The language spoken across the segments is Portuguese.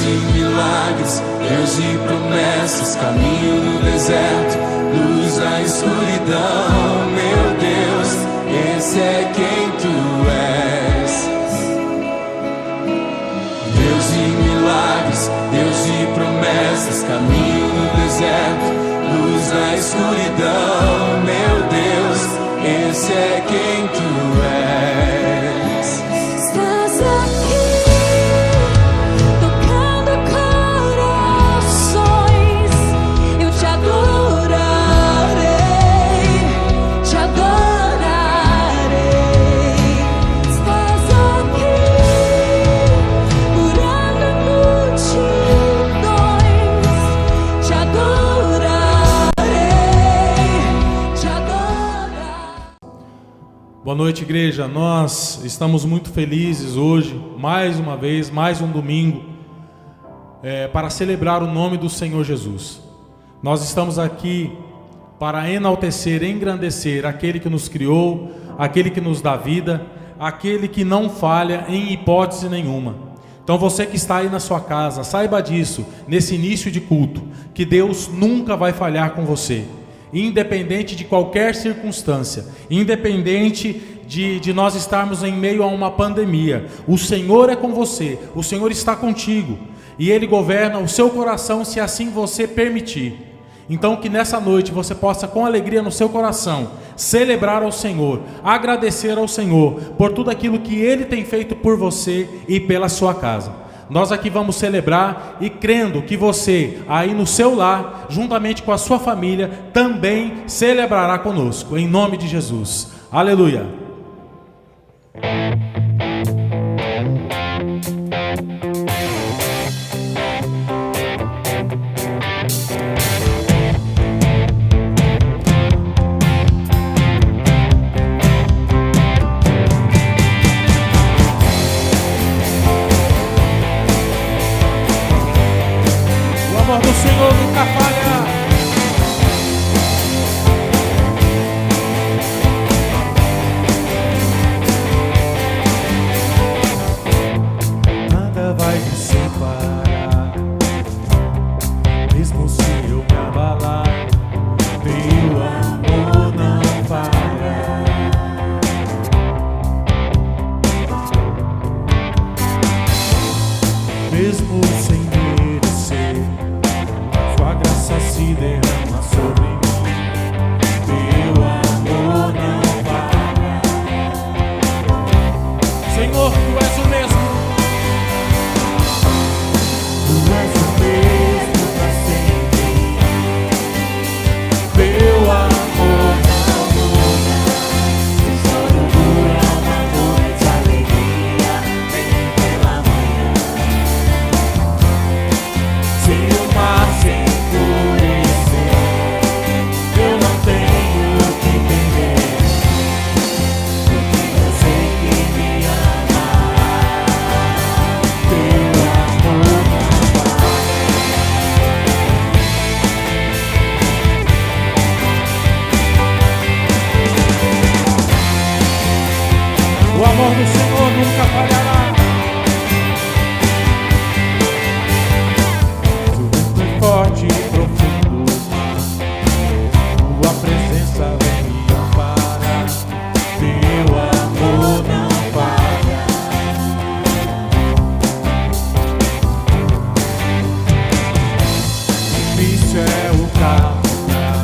de milagres, Deus de promessas, caminho no deserto, luz na escuridão. Meu Deus, esse é quem tu és. Deus de milagres, Deus de promessas, caminho no deserto, luz na escuridão. Meu Deus, esse é quem tu és. Estás aqui, tocando corações. Eu te adorarei, te adorarei. Estás aqui, curando multidões. Te adorarei, te adorarei. Boa noite, igreja. Nós estamos muito felizes hoje, mais uma vez, mais um domingo, para celebrar o nome do Senhor Jesus. Nós estamos aqui para enaltecer, engrandecer aquele que nos criou, aquele que nos dá vida, aquele que não falha em hipótese nenhuma. Então você que está aí na sua casa, saiba disso, nesse início de culto, que Deus nunca vai falhar com você. Independente de qualquer circunstância, independente de nós estarmos em meio a uma pandemia, o Senhor é com você, o Senhor está contigo, e Ele governa o seu coração se assim você permitir. Então que nessa noite você possa, com alegria no seu coração, celebrar ao Senhor, agradecer ao Senhor por tudo aquilo que Ele tem feito por você e pela sua casa. Nós aqui vamos celebrar e crendo que você, aí no seu lar, juntamente com a sua família, também celebrará conosco, em nome de Jesus. Aleluia! O amor do Senhor nunca falha. Nada vai me separar, mesmo se eu me abalar. Teu amor não falha. Mesmo sem merecer, sua graça se derrama sobre mim. Teu amor não falha. Senhor, Tu és o mesmo. Tu és o mesmo pra sempre. Teu amor não muda. Se choro dura uma noite, alegria vem pela manhã. Se o mar se enfurecer, eu não tenho o que temer, porque eu sei que me ama. Teu amor não falha. O amor do Senhor nunca falhará. Muito forte e profundo, Tua presença vem me amparar. Teu amor não falha. Difícil é o caminhar,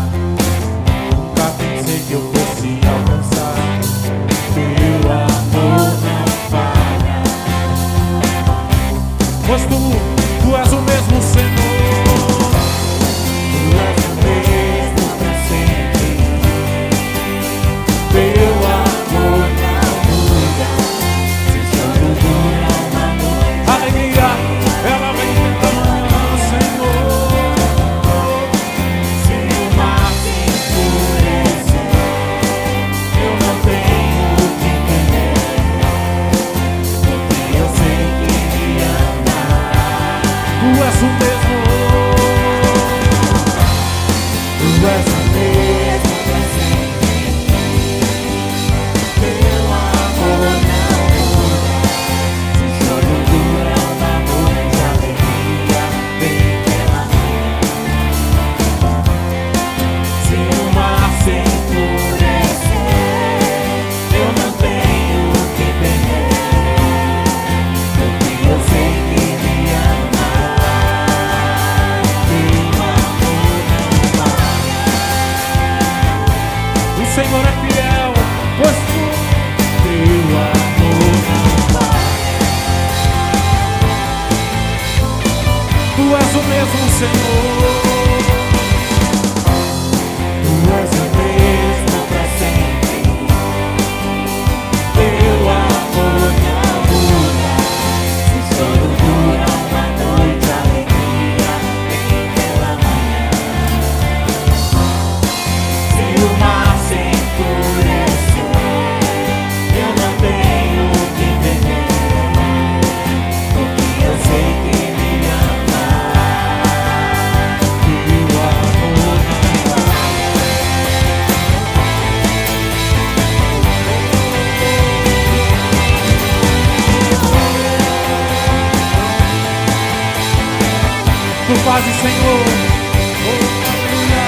nunca pensei que eu fosse alcançar. Teu amor não falha. Pois Tu és o mesmo Senhor. Tu és o mesmo pra sempre. Teu amor não muda. Se choro dura uma noite, alegria ela vem pela manhã, Senhor. Se o mar se enfurecer, eu não tenho o que temer, porque eu sei que me ama. és o mesmo, Senhor. Tu és o mesmo pra sempre. Teu amor não muda. Se choro dura uma noite, a alegria vem pela manhã. Se o mar se enfurecer, eu não tenho o que temer, porque eu sei que me ama. Teu amor não para. Tu fazes, Senhor. Oh, aleluia.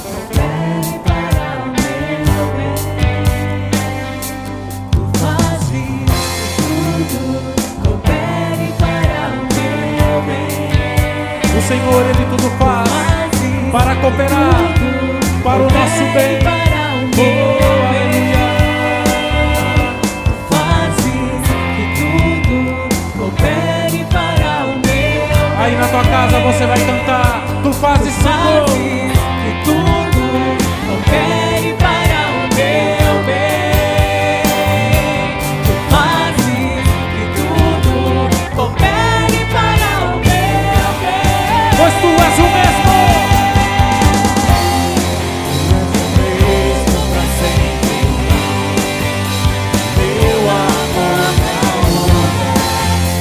Coopere para o meu bem. Tu fazes tudo, coopere para o meu bem. O Senhor, Ele tudo faz para cooperar para o nosso bem. Para o Oh, meu aleluia. fazes que tudo coopere para o meu Aí na tua casa você vai cantar. Tu fazes, Senhor. que tudo coopere para o meu bem. Tu fazes que tudo coopere para o meu bem. Pois tu és o mesmo. Mesmo pra sempre, meu amor não muda.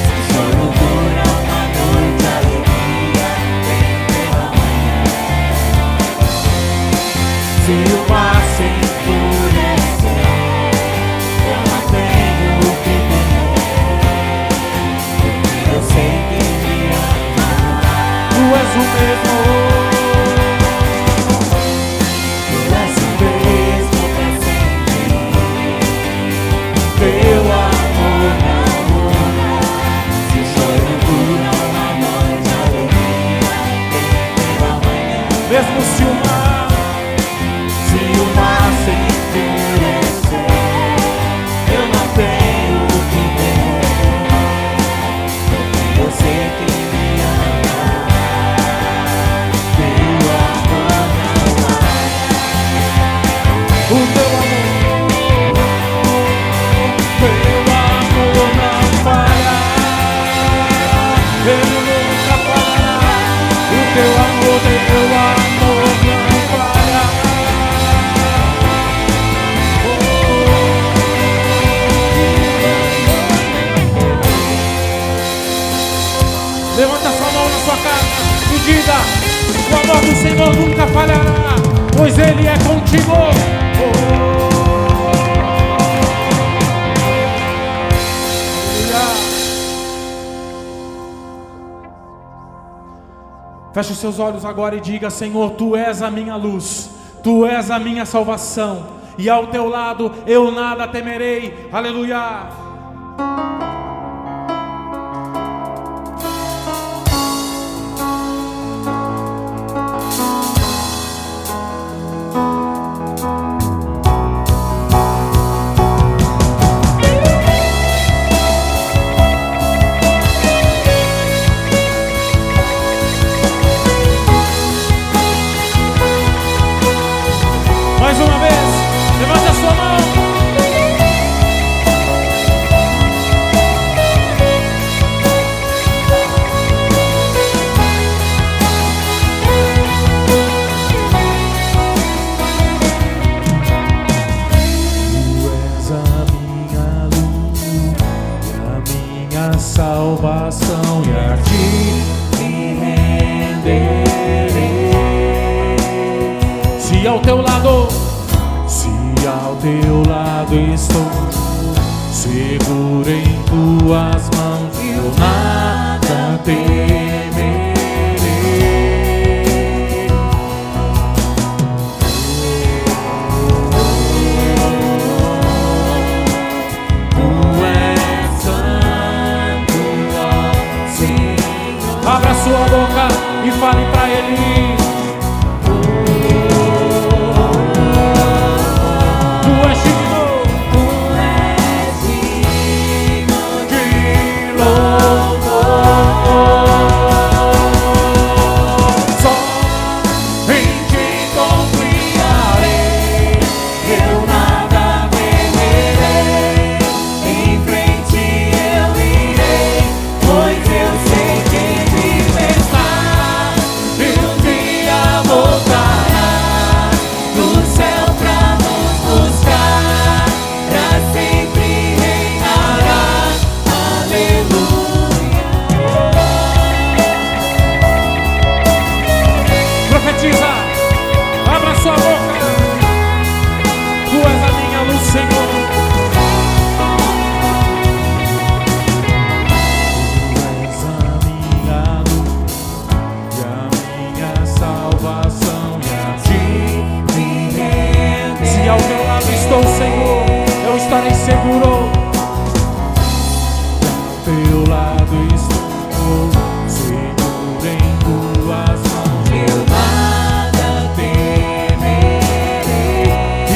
Se choro dura uma noite, a alegria vem pela manhã. Se o mar se enfurecer, eu não tenho o que temer, porque eu sei que me ama. Tu és o mesmo. Tu és o mesmo pra sempre. Teu amor não muda. Se choro dura uma noite, a alegria vem pela manhã. Mesmo se o mar Se o mar se enfurecer, eu não tenho o que temer, porque eu sei que me ama. Teu amor não para. o teu amor não falha. Ele nunca falhará. O teu amor não falha. Levanta sua mão na sua casa e diga: o amor do Senhor nunca falhará, pois Ele é contigo. Aleluia. Feche os seus olhos agora e diga: Senhor, Tu és a minha luz, Tu és a minha salvação, e ao Teu lado eu nada temerei. Aleluia. Mais uma vez, levante a sua mão. Tu és a minha luz e a minha salvação, e a Ti me renderei. Se ao Teu lado estou, seguro em Tuas mãos, eu nada temerei. Tu és santo, ó Senhor. Abra sua boca e fale para Ele. Tu és digno. lado estou, seguro em tuas mãos. Eu nada temerei.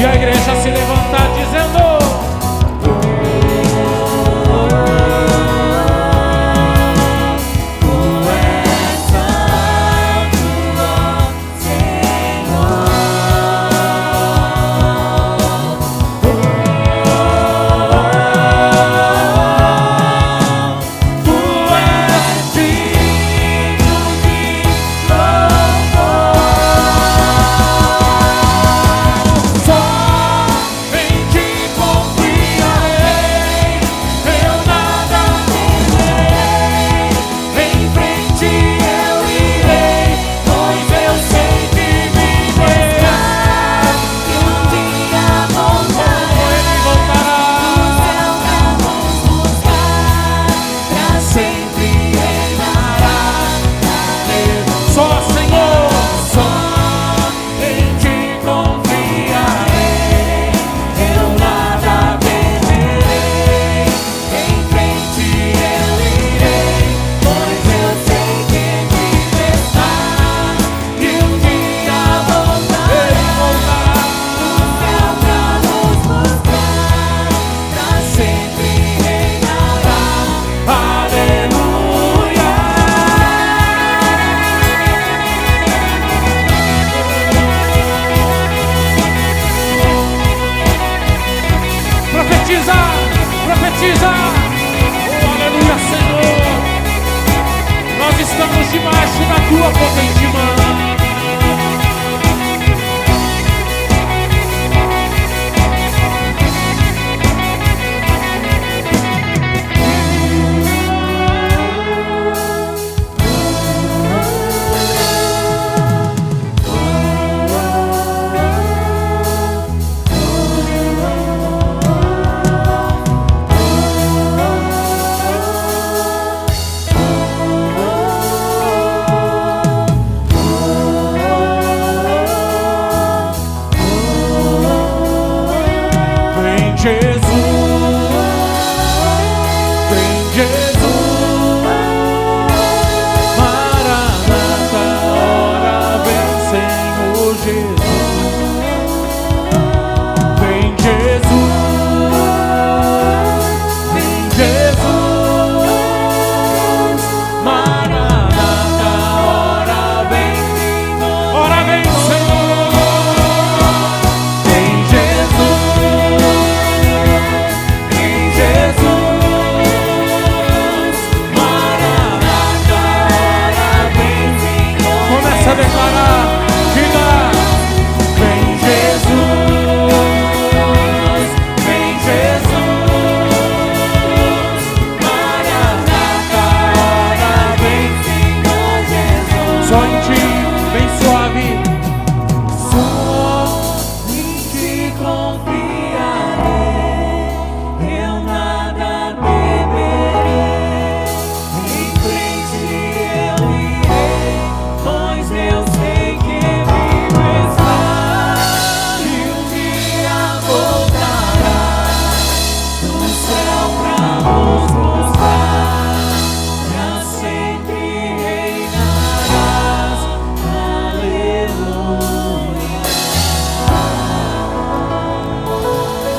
E a igreja se levantar dizendo: profetiza, oh aleluia, Senhor, nós estamos debaixo da tua potente mão.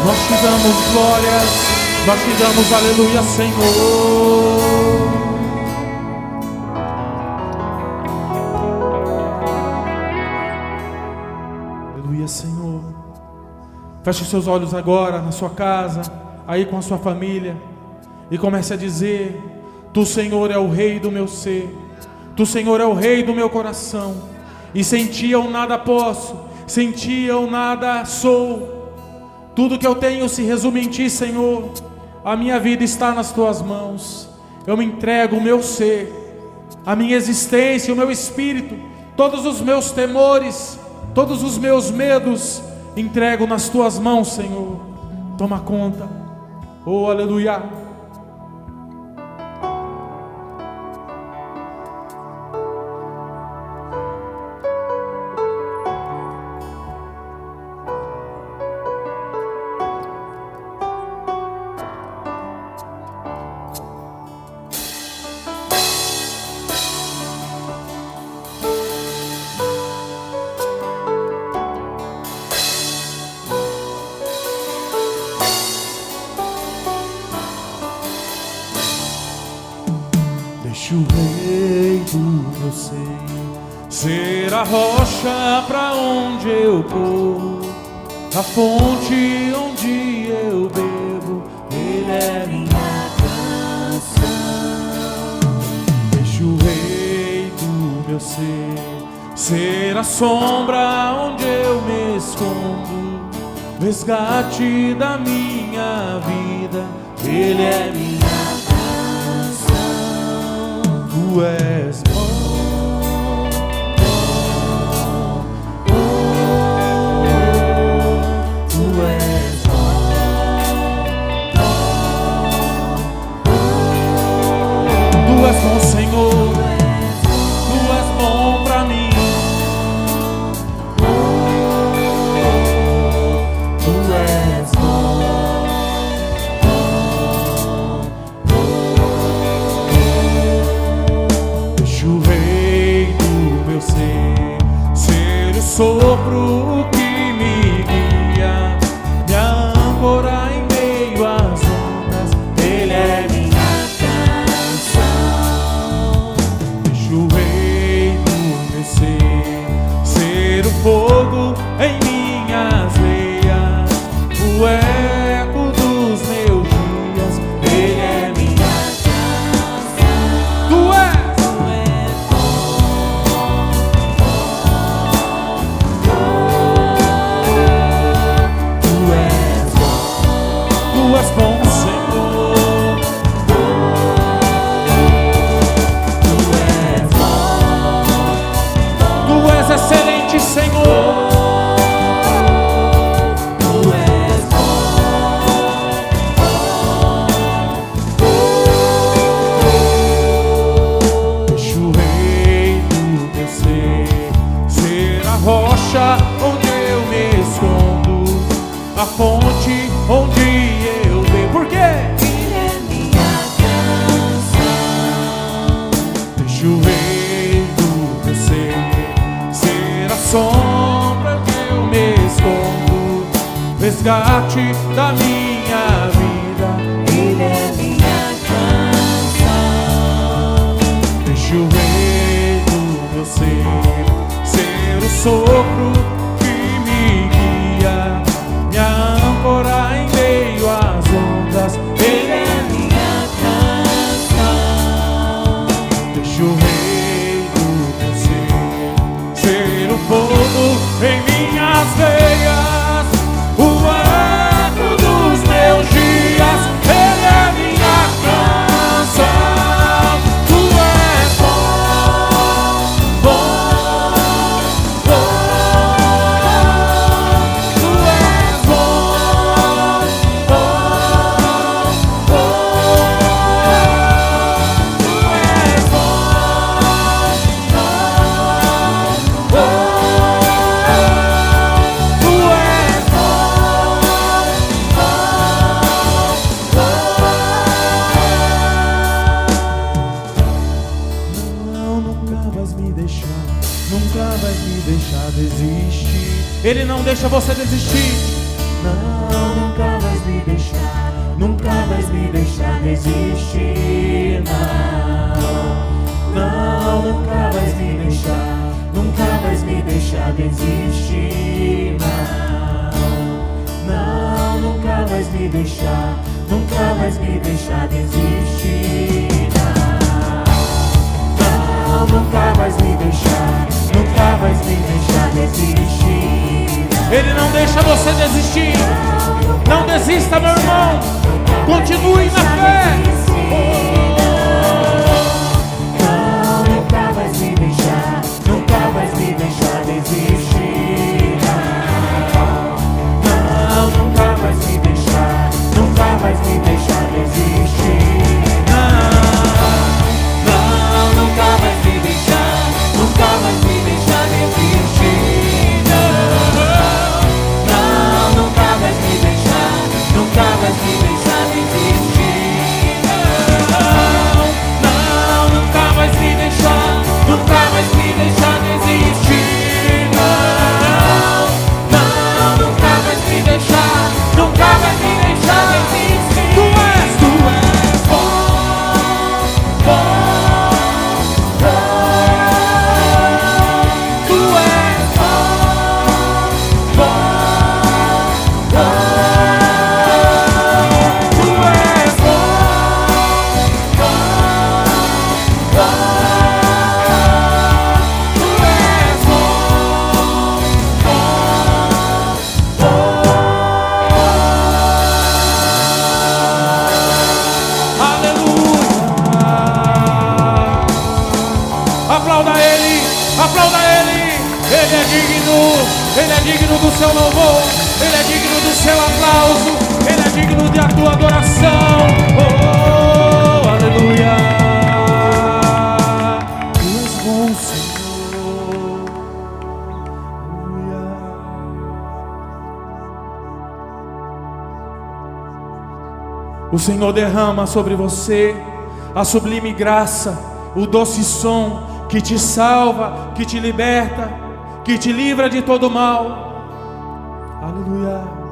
Nós te damos glórias, nós te damos aleluia, Senhor. Aleluia, Senhor. Feche os seus olhos agora na sua casa, aí com a sua família, e comece a dizer: Tu, Senhor, é o Rei do meu ser, Tu, Senhor, é o Rei do meu coração, e sem Ti eu nada posso, sem Ti eu nada sou. Tudo que eu tenho se resume em Ti, Senhor. A minha vida está nas Tuas mãos. Eu me entrego o meu ser, a minha existência, o meu espírito, todos os meus temores, todos os meus medos, entrego nas Tuas mãos, Senhor. Toma conta. Oh, aleluia. Deixa o rei do meu ser a rocha pra onde eu corro, a fonte onde eu bebo. Ele é minha canção. Deixa o rei do meu ser a sombra onde eu me escondo, resgate da minha vida. Ele é minha canção. Tu és bom. Tu és bom, Senhor, Tu és bom pra mim. Tu és bom. Deixa o rei do meu ser o sopro que me guia, me âncora em meio às ondas. Ele é minha canção. Deixa o rei do meu ser o fogo em minhas veias, o eco dos meus dias. Ele é minha canção. Tu és. Tu és bom, Senhor. Tu és bom. Tu és excelente, Senhor. Tu és bom. Deixa o rei do meu ser a rocha onde eu me escondo, a fonte onde eu bebo. Por quê? Ele é minha canção. Deixa o rei do meu ser a sombra que eu me escondo, resgate da minha vida. Ele é minha canção. Deixa o rei do meu ser o sopro que me guia, me âncora em meio às ondas. Ele é minha canção. Deixa o rei do meu ser o fogo em minhas veias, o eco dos meus dias. Ele é minha canção. Tu és bom, bom, bom. Tu és bom, bom, bom. Tu és bom, bom, bom. Tu és Não, nunca vais me deixar, nunca vais me deixar desistir. Ele não deixa você desistir. Não, nunca vais me deixar, nunca vais me deixar desistir. Não, nunca vais me deixar, nunca vais me deixar desistir. Não, nunca vais me deixar, nunca vais me deixar desistir. Não, nunca vais me deixar, nunca vais me deixar desistir. Ele não deixa você desistir. Não desista, meu irmão. Continue na fé. Não, nunca vais me deixar, nunca vais me deixar desistir. Não, nunca vais me deixar, nunca vais me deixar desistir. Não, nunca vais me deixar, nunca vais me deixar desistir. Não, nunca vais me deixar, nunca vais me deixar desistir. Ele é digno do seu louvor, Ele é digno do seu aplauso, Ele é digno da tua adoração. Oh, aleluia. Tu és bom, Senhor. Aleluia. O Senhor derrama sobre você a sublime graça, o doce som que te salva, que te liberta, que te livra de todo mal. Aleluia.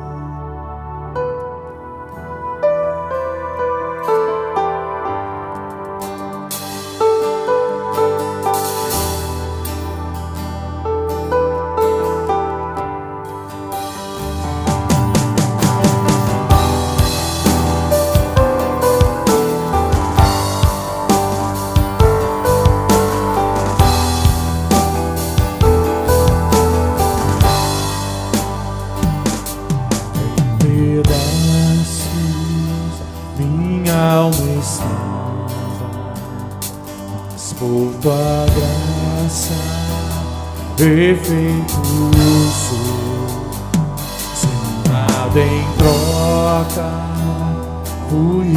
Por tua graça, perfeito sou, sem nada em troca, fui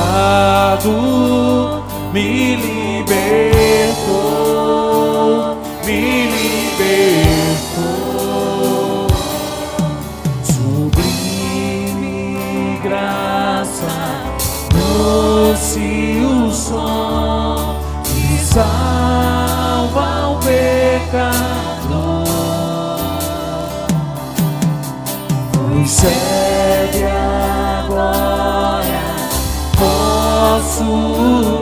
resgatado, me libertou, sublime graça, doce o som, salva o pecador. Recebe agora, posso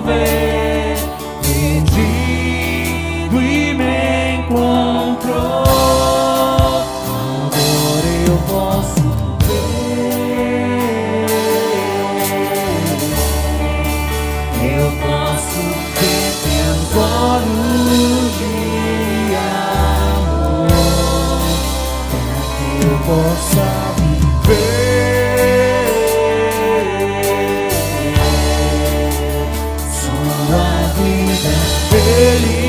ver, perdido e me encontrou. Agora eu posso ver, eu posso ver teus olhos de amor, para que eu possa viver sua vida. Ele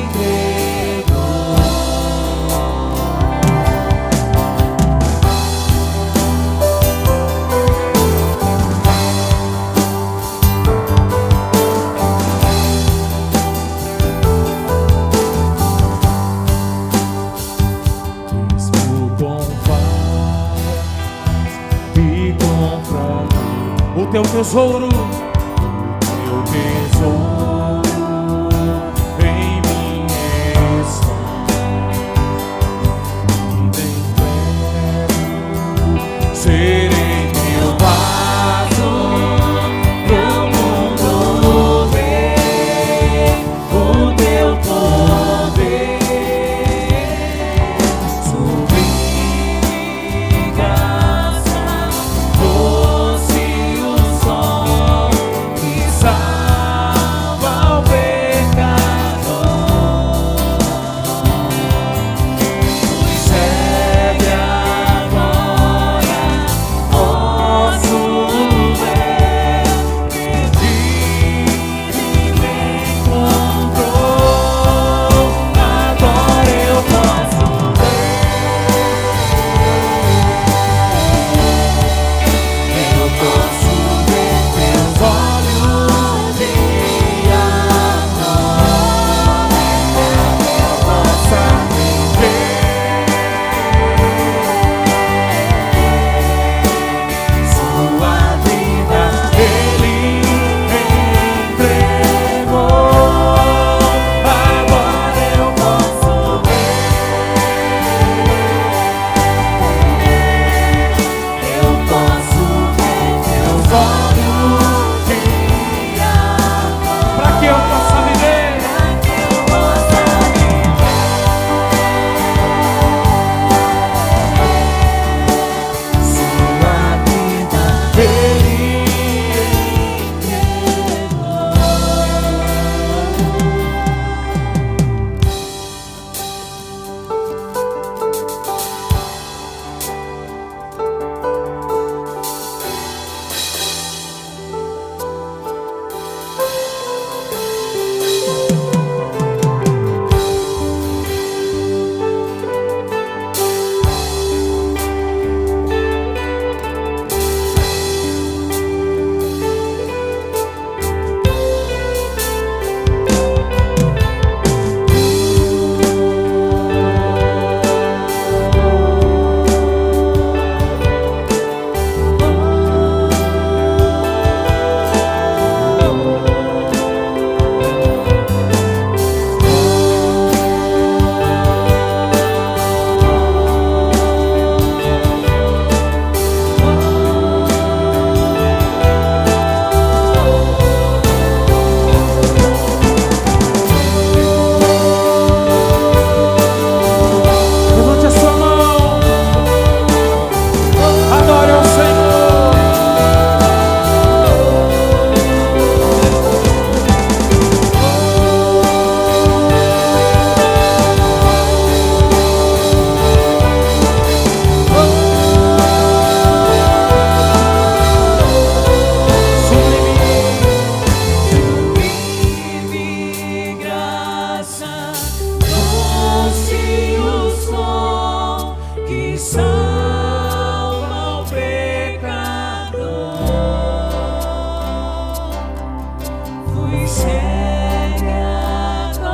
entregou. O teu tesouro, em mim está, e declaro, serei teu vaso pro mundo ver o teu poder, sublime graça, doce o som que salva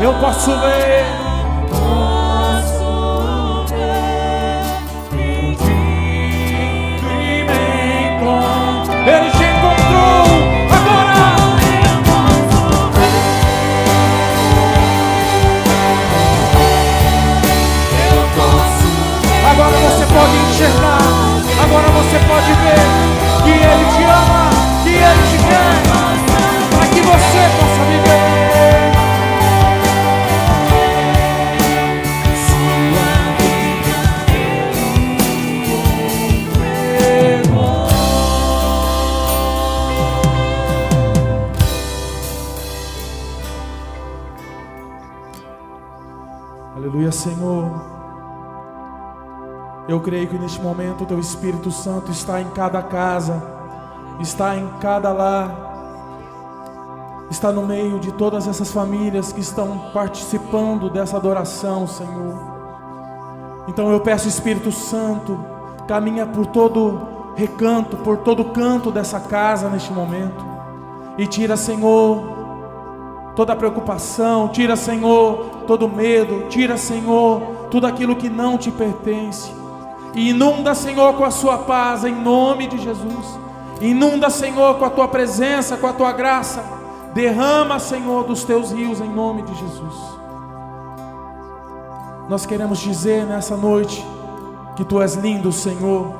Eu posso ver. Ele te encontrou agora. Agora você pode enxergar. Agora você pode ver que Ele te ama, que Ele te quer, para que você possa viver. Aleluia, Senhor. Eu creio que neste momento o Teu Espírito Santo está em cada casa, está em cada lar, está no meio de todas essas famílias que estão participando dessa adoração, Senhor. Então eu peço, Espírito Santo, caminha por todo recanto, por todo canto dessa casa neste momento, e tira, Senhor, toda a preocupação, tira, Senhor, todo medo, tira, Senhor, tudo aquilo que não te pertence, e inunda, Senhor, com a sua paz, em nome de Jesus. Inunda, Senhor, com a tua presença, com a tua graça. Derrama, Senhor, dos teus rios, em nome de Jesus. Nós queremos dizer nessa noite que tu és lindo, Senhor,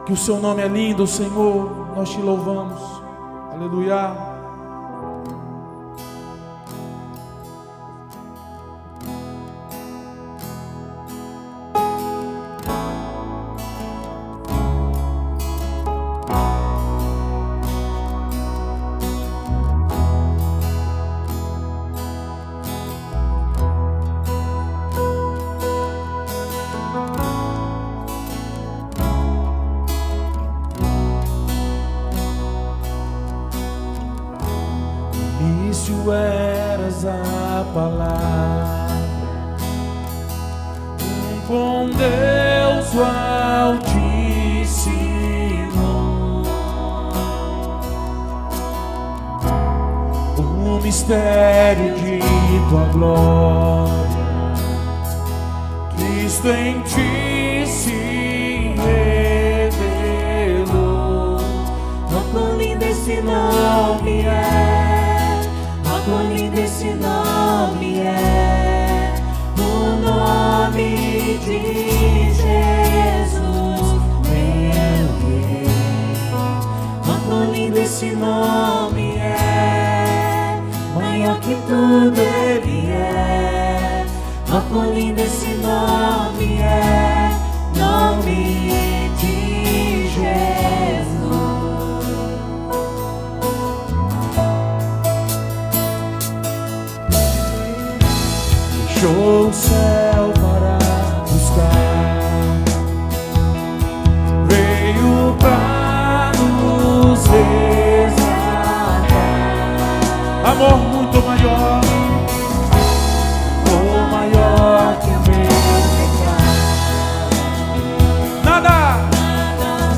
que o seu nome é lindo, Senhor. Nós te louvamos. Aleluia. Eras a palavra, com Deus o Altíssimo, o mistério de tua glória, Cristo em ti se revelou. Oh, quão lindo esse nome é! Quão lindo esse nome é, o nome de Jesus, meu Rei. Oh, quão lindo esse nome é, maior que tudo Ele é. Oh, quão lindo esse nome é, nome de Jesus. Deixou o céu para buscar, veio para nos resgatar. Amor muito maior, ou maior que o meu pecado. Nada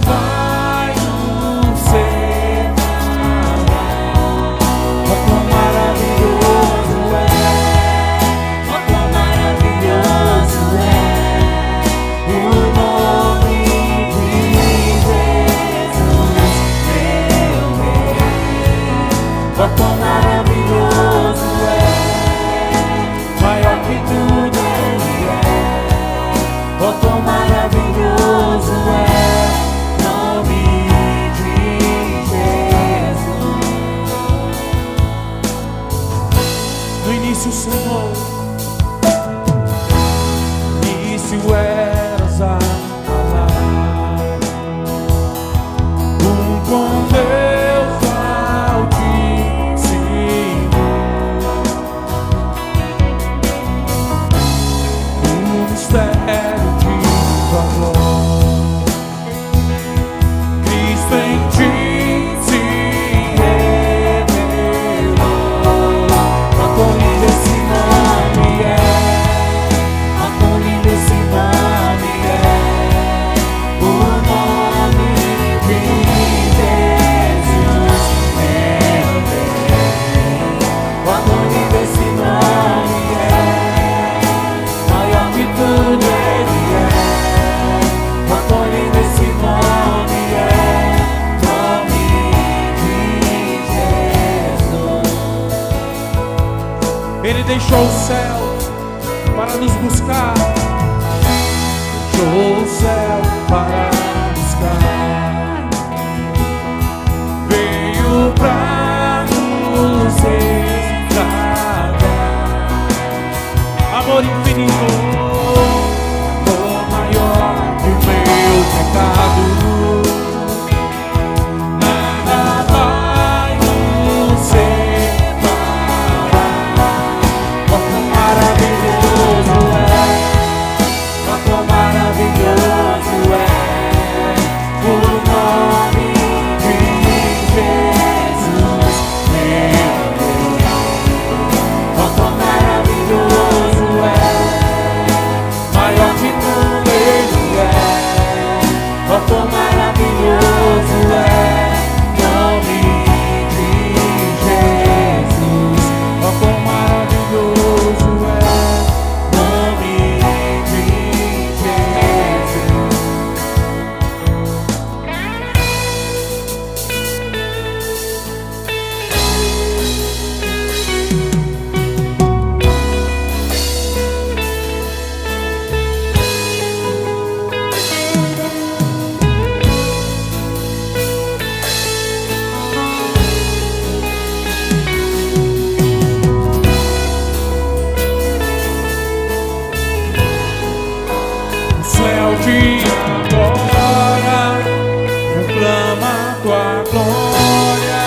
vai nos separar. Oh, quão maravilhoso é! Oh, quão maravilhoso é, maior que tudo Ele é. Oh, quão maravilhoso é, nome de Jesus. No início, Senhor, no início eras a palavra, com Deus Altíssimo, o mistério de tua glória, Cristo em ti se revelou. Oh, quão lindo esse nome Ele deixou o céu para nos buscar. Deixou o céu para buscar, veio pra nos resgatar. Amor infinito, amor maior que o meu pecado. Nada vai nos separar. Ó, quão maravilhoso é, ó, quão maravilhoso é o nome de Jesus, meu Deus. Ó, quão maravilhoso é, maior que tudo Ele é. Ó, quão maravilhoso é o nome de Jesus. Ó, quão maravilhoso é o nome de Jesus. O céu de agora proclama tua glória,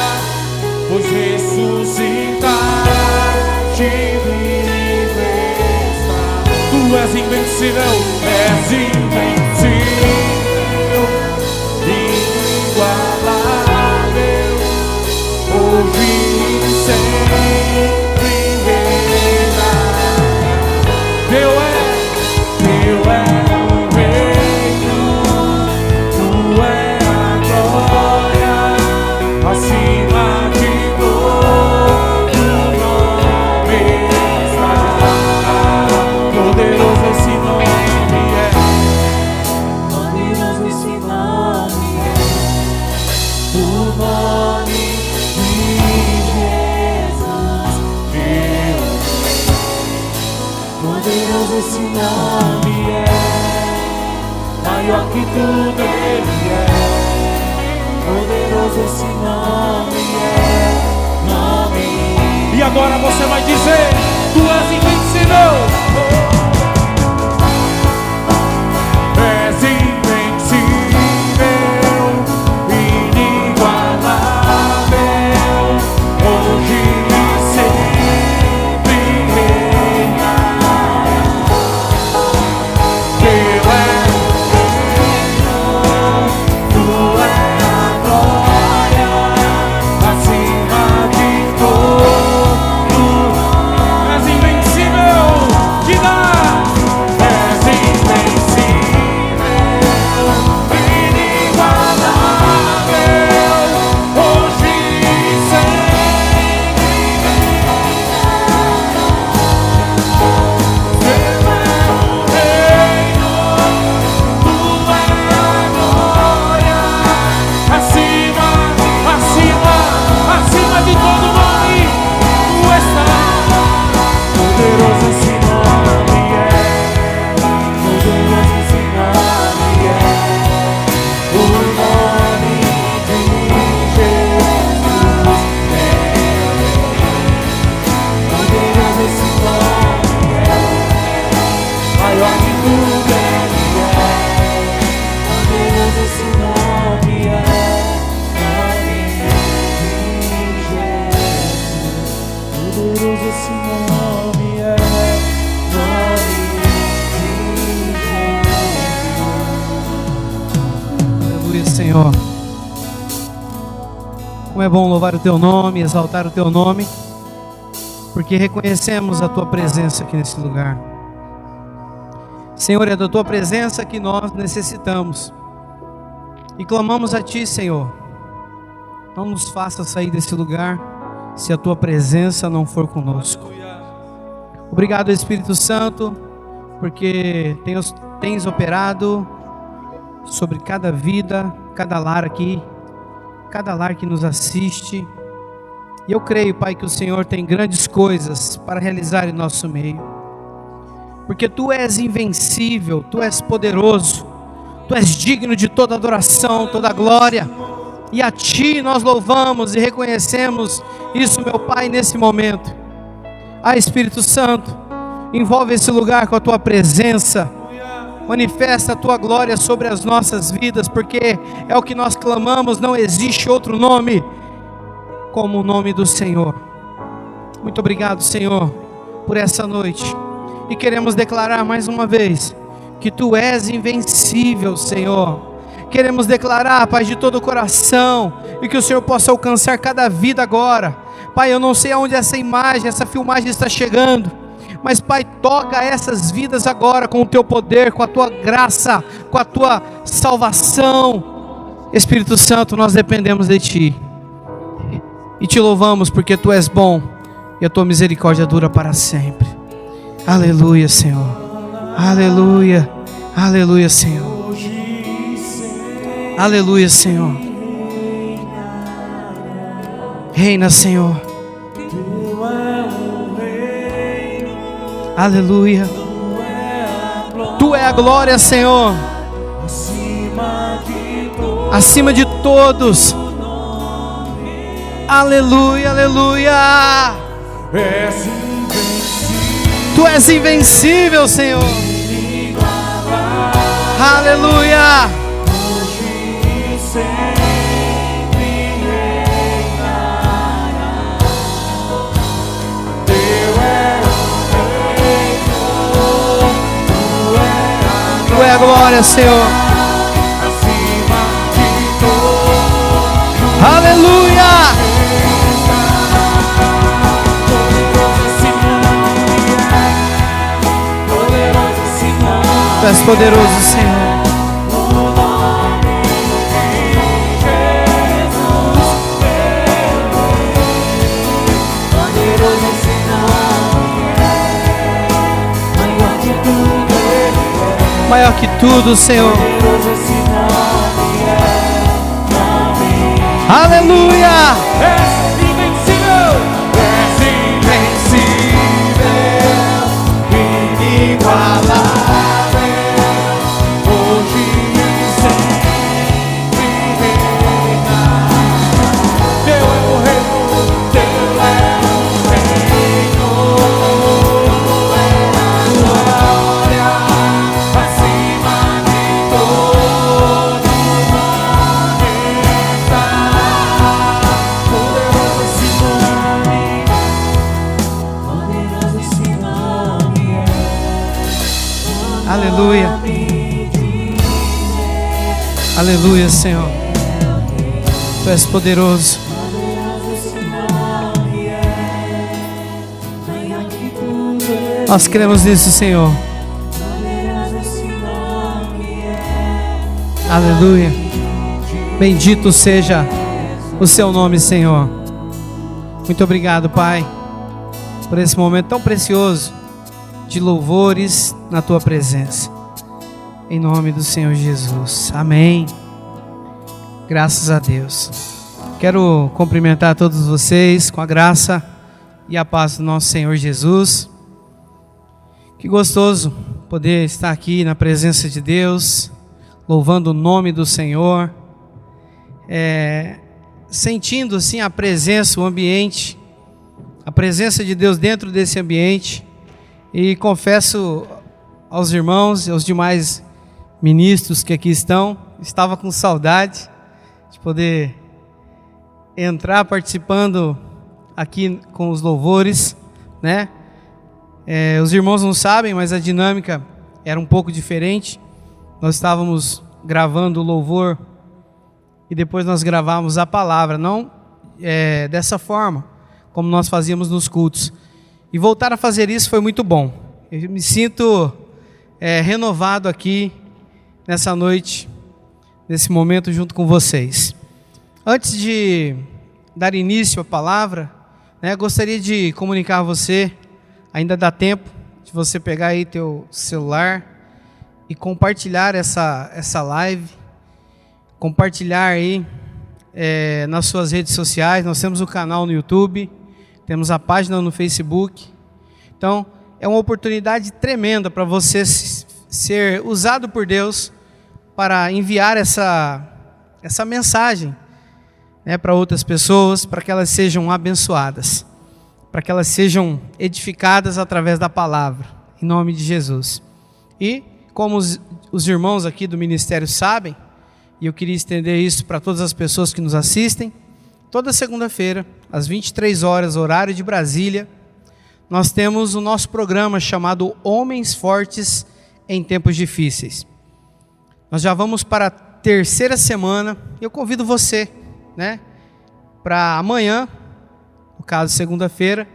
pois ressuscitaste vivo está. tu és invencível, És invencível, inigualável, hoje e sempre reinará. Teu é o reino, tu é a glória, acima de todo nome está. Poderoso esse nome é, poderoso esse nome é, o nome de Jesus, meu Deus. Poderoso esse nome é, maior que tudo Ele é. Poderoso esse nome é, nome. e agora você vai dizer: tu és invencível. És invencível, inigualável, hoje e sempre reinará. Teu é o reino, tu é a glória, acima de todo. És invencível, diga. És invencível, inigualável, hoje e sempre reinará. Teu é o reino, tu é a glória, acima Acima de todo nome, tu estás. poderoso esse nome é, poderoso esse nome é, o nome de Jesus é. Poderoso esse nome é, maior que tudo Ele é. Poderoso esse nome é, nome de Jesus. Poderoso esse nome é, nome de Jesus. Aleluia, Senhor. Como é bom louvar o Teu nome, exaltar o Teu nome, porque reconhecemos a Tua presença aqui nesse lugar. Senhor, é da Tua presença que nós necessitamos e clamamos a Ti, Senhor. Não nos faça sair desse lugar se a Tua presença não for conosco. Obrigado, Espírito Santo, porque tens operado sobre cada vida, cada lar aqui, cada lar que nos assiste, E eu creio, Pai, que o Senhor tem grandes coisas para realizar em nosso meio. Porque Tu és invencível, Tu és poderoso, Tu és digno de toda adoração, toda glória. E a Ti nós louvamos e reconhecemos isso, meu Pai, nesse momento. Espírito Santo, envolve esse lugar com a Tua presença. Manifesta a Tua glória sobre as nossas vidas, porque é o que nós clamamos. Não existe outro nome como o nome do Senhor. Muito obrigado, Senhor, por essa noite. E queremos declarar mais uma vez que Tu és invencível, Senhor. Queremos declarar, Pai, de todo o coração, e que o Senhor possa alcançar cada vida agora. Pai, eu não sei aonde essa imagem, essa filmagem está chegando, mas, Pai, toca essas vidas agora com o Teu poder, com a Tua graça, com a Tua salvação. Espírito Santo, nós dependemos de Ti e Te louvamos porque Tu és bom e a Tua misericórdia dura para sempre. Aleluia, Senhor. Aleluia. Aleluia, Senhor. Aleluia, Senhor. Reina, Senhor. Aleluia. Tu é a glória, Senhor. Acima de todos. Aleluia, aleluia. Tu és invencível, Senhor. Aleluia. Tu é a glória, Senhor. Aleluia. Tu és poderoso, Senhor. Maior que tudo, Senhor. Aleluia. És invencível, inigualável, hoje e sempre reina. Teu é o reino, Teu é o reino, glória acima de todo nome está. Poderoso esse nome, poderoso esse nome é. Aleluia. Aleluia, Senhor. Tu és poderoso. Nós cremos nisso, Senhor. Aleluia. Bendito seja o Seu nome, Senhor. Muito obrigado, Pai, por esse momento tão precioso de louvores na Tua presença. Em nome do Senhor Jesus. Amém. Graças a Deus. Quero cumprimentar todos vocês com a graça e a paz do nosso Senhor Jesus. Que gostoso poder estar aqui na presença de Deus, louvando o nome do Senhor, sentindo assim a presença, o ambiente, a presença de Deus dentro desse ambiente. E confesso aos irmãos e aos demais ministros que aqui estão, estava com saudade de poder entrar participando aqui com os louvores, né? Os irmãos não sabem, mas a dinâmica era um pouco diferente. Nós estávamos gravando o louvor e depois nós gravávamos a palavra, não dessa forma como nós fazíamos nos cultos. E voltar a fazer isso foi muito bom. Eu me sinto renovado aqui nessa noite, nesse momento junto com vocês. Antes de dar início à palavra, gostaria de comunicar a você, ainda dá tempo de você pegar aí teu celular e compartilhar essa live, compartilhar aí nas suas redes sociais. Nós temos o canal no YouTube, temos a página no Facebook. Então, é uma oportunidade tremenda para você ser usado por Deus para enviar essa mensagem, né, para outras pessoas, para que elas sejam abençoadas, para que elas sejam edificadas através da palavra, em nome de Jesus. E como os irmãos aqui do ministério sabem, e eu queria estender isso para todas as pessoas que nos assistem, toda segunda-feira, às 23 horas, horário de Brasília, nós temos o nosso programa chamado Homens Fortes em Tempos Difíceis. Nós já vamos para a terceira semana. Eu convido você, né, para amanhã, no caso segunda-feira,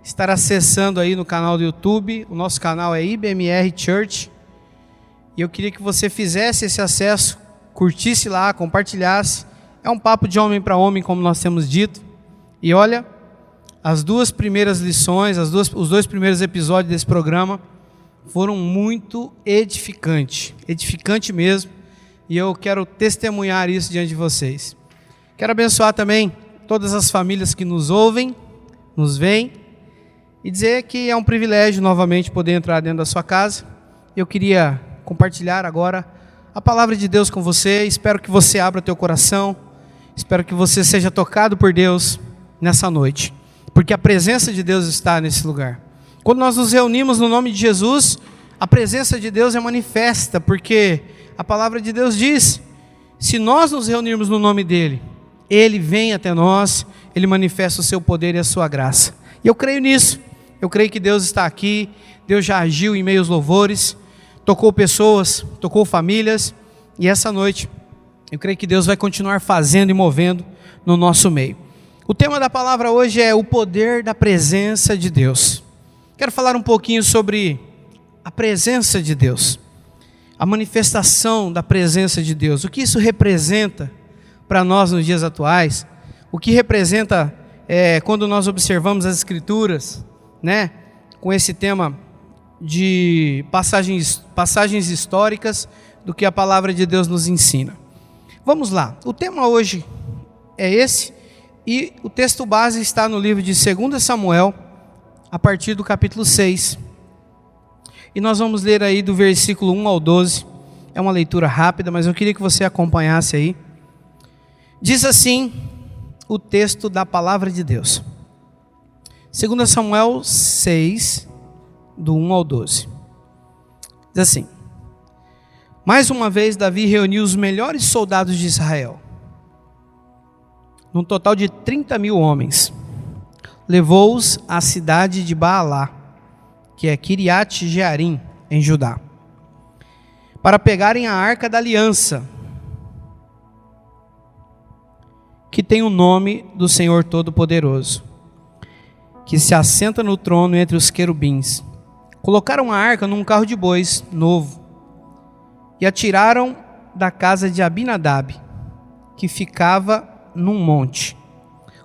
estar acessando aí no canal do YouTube. O nosso canal é IBMR Church. E eu queria que você fizesse esse acesso, curtisse lá, compartilhasse. É um papo de homem para homem, como nós temos dito. E olha, as duas primeiras lições, os dois primeiros episódios desse programa foram muito edificantes, edificante mesmo, e eu quero testemunhar isso diante de vocês. Quero abençoar também todas as famílias que nos ouvem, nos veem, e dizer que é um privilégio novamente poder entrar dentro da sua casa. Eu queria compartilhar agora a palavra de Deus com você. Espero que você abra teu coração, espero que você seja tocado por Deus nessa noite, porque a presença de Deus está nesse lugar. Quando nós nos reunimos no nome de Jesus, a presença de Deus é manifesta, porque a palavra de Deus diz, se nós nos reunirmos no nome dEle, Ele vem até nós, Ele manifesta o seu poder e a sua graça. E eu creio nisso, eu creio que Deus está aqui, Deus já agiu em meio aos louvores, tocou pessoas, tocou famílias, e essa noite, eu creio que Deus vai continuar fazendo e movendo no nosso meio. O tema da palavra hoje é o poder da presença de Deus. Quero falar um pouquinho sobre a presença de Deus, a manifestação da presença de Deus, o que isso representa para nós nos dias atuais, o que representa quando nós observamos as Escrituras, né, com esse tema de passagens históricas do que a palavra de Deus nos ensina. Vamos lá, o tema hoje é esse, e o texto base está no livro de 2 Samuel, a partir do capítulo 6. E nós vamos ler aí do versículo 1 ao 12. É uma leitura rápida, mas eu queria que você acompanhasse aí. Diz assim o texto da palavra de Deus. 2 Samuel 6, do 1 ao 12. Diz assim: mais uma vez Davi reuniu os melhores soldados de Israel, num total de 30.000 homens. Levou-os à cidade de Baalá, que é Kiriat Jearim, em Judá, para pegarem a arca da aliança, que tem o nome do Senhor Todo-Poderoso, que se assenta no trono entre os querubins. Colocaram a arca num carro de bois novo e a tiraram da casa de Abinadab, que ficava num monte.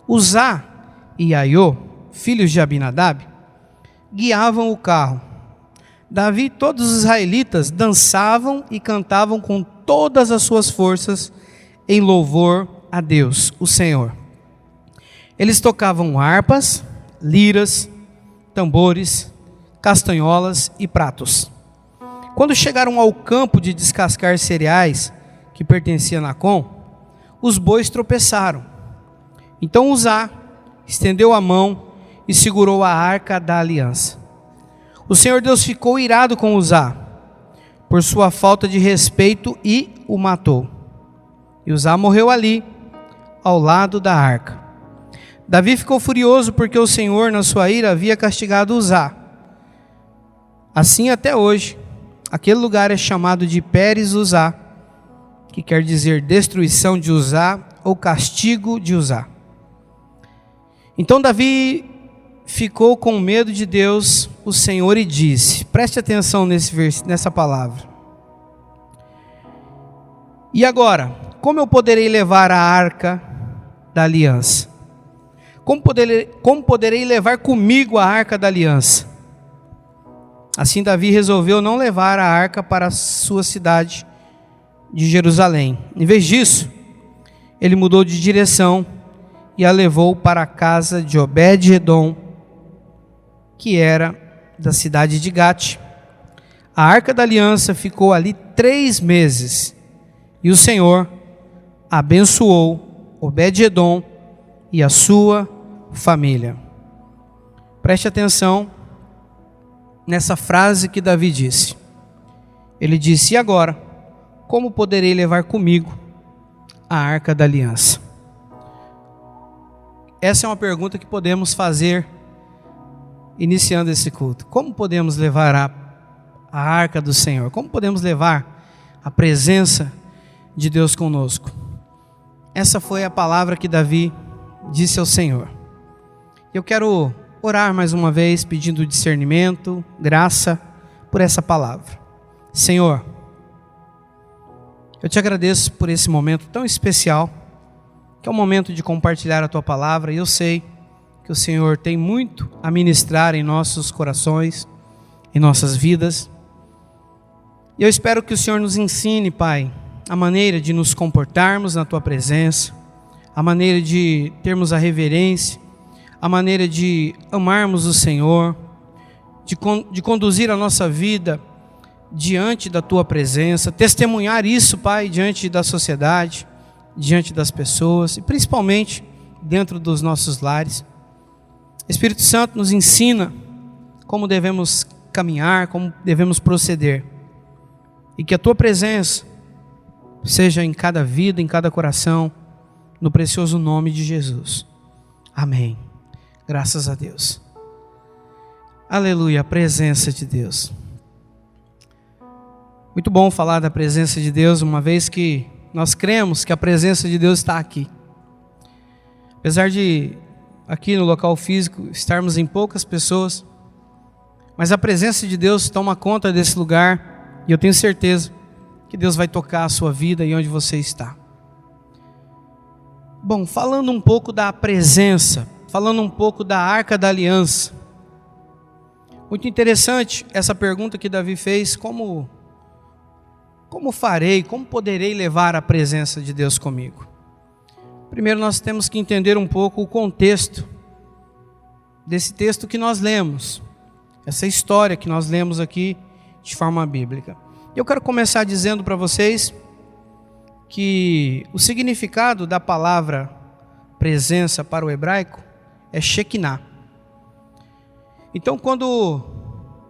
Uzá e Aiô, filhos de Abinadab, guiavam o carro. Davi e todos os israelitas dançavam e cantavam com todas as suas forças em louvor a Deus, o Senhor. Eles tocavam harpas, liras, tambores, castanholas e pratos. Quando chegaram ao campo de descascar cereais, que pertencia a Nacon, os bois tropeçaram. Então Uzá estendeu a mão e segurou a arca da aliança. O Senhor Deus ficou irado com Uzá, por sua falta de respeito, e o matou. E Uzá morreu ali, ao lado da arca. Davi ficou furioso porque o Senhor, na sua ira, havia castigado Uzá. Assim até hoje, aquele lugar é chamado de Pérez Uzá, que quer dizer destruição de Uzá ou castigo de Uzá. Então Davi ficou com medo de Deus, o Senhor, e disse, preste atenção nessa palavra: e agora, como eu poderei levar a arca da aliança? Como poderei levar comigo a arca da aliança? Assim Davi resolveu não levar a arca para a sua cidade de Jerusalém. Em vez disso, ele mudou de direção e a levou para a casa de Obed-edom, que era da cidade de Gate. A arca da aliança ficou ali 3 meses, e o Senhor abençoou Obed-edom e a sua família. Preste atenção nessa frase que Davi disse. Ele disse: e agora, como poderei levar comigo a arca da aliança? Essa é uma pergunta que podemos fazer iniciando esse culto. Como podemos levar a arca do Senhor? Como podemos levar a presença de Deus conosco? Essa foi a palavra que Davi disse ao Senhor. Eu quero orar mais uma vez, pedindo discernimento, graça por essa palavra. Senhor, eu te agradeço por esse momento tão especial, que é o momento de compartilhar a tua palavra, e eu sei que o Senhor tem muito a ministrar em nossos corações, em nossas vidas. E eu espero que o Senhor nos ensine, Pai, a maneira de nos comportarmos na tua presença, a maneira de termos a reverência, a maneira de amarmos o Senhor, de conduzir a nossa vida diante da tua presença, testemunhar isso, Pai, diante da sociedade, diante das pessoas e principalmente dentro dos nossos lares. Espírito Santo nos ensina como devemos caminhar, como devemos proceder, e que a tua presença seja em cada vida, em cada coração, no precioso nome de Jesus. Amém. Graças a Deus. Aleluia, a presença de Deus. Muito bom falar da presença de Deus, uma vez que nós cremos que a presença de Deus está aqui. Apesar de aqui no local físico estarmos em poucas pessoas, mas a presença de Deus toma conta desse lugar, e eu tenho certeza que Deus vai tocar a sua vida e onde você está. Bom, falando um pouco da presença, falando um pouco da arca da aliança. Muito interessante essa pergunta que Davi fez: como farei, como poderei levar a presença de Deus comigo? Primeiro nós temos que entender um pouco o contexto desse texto que nós lemos, essa história que nós lemos aqui de forma bíblica. Eu quero começar dizendo para vocês que o significado da palavra presença para o hebraico é Shekinah. Então, quando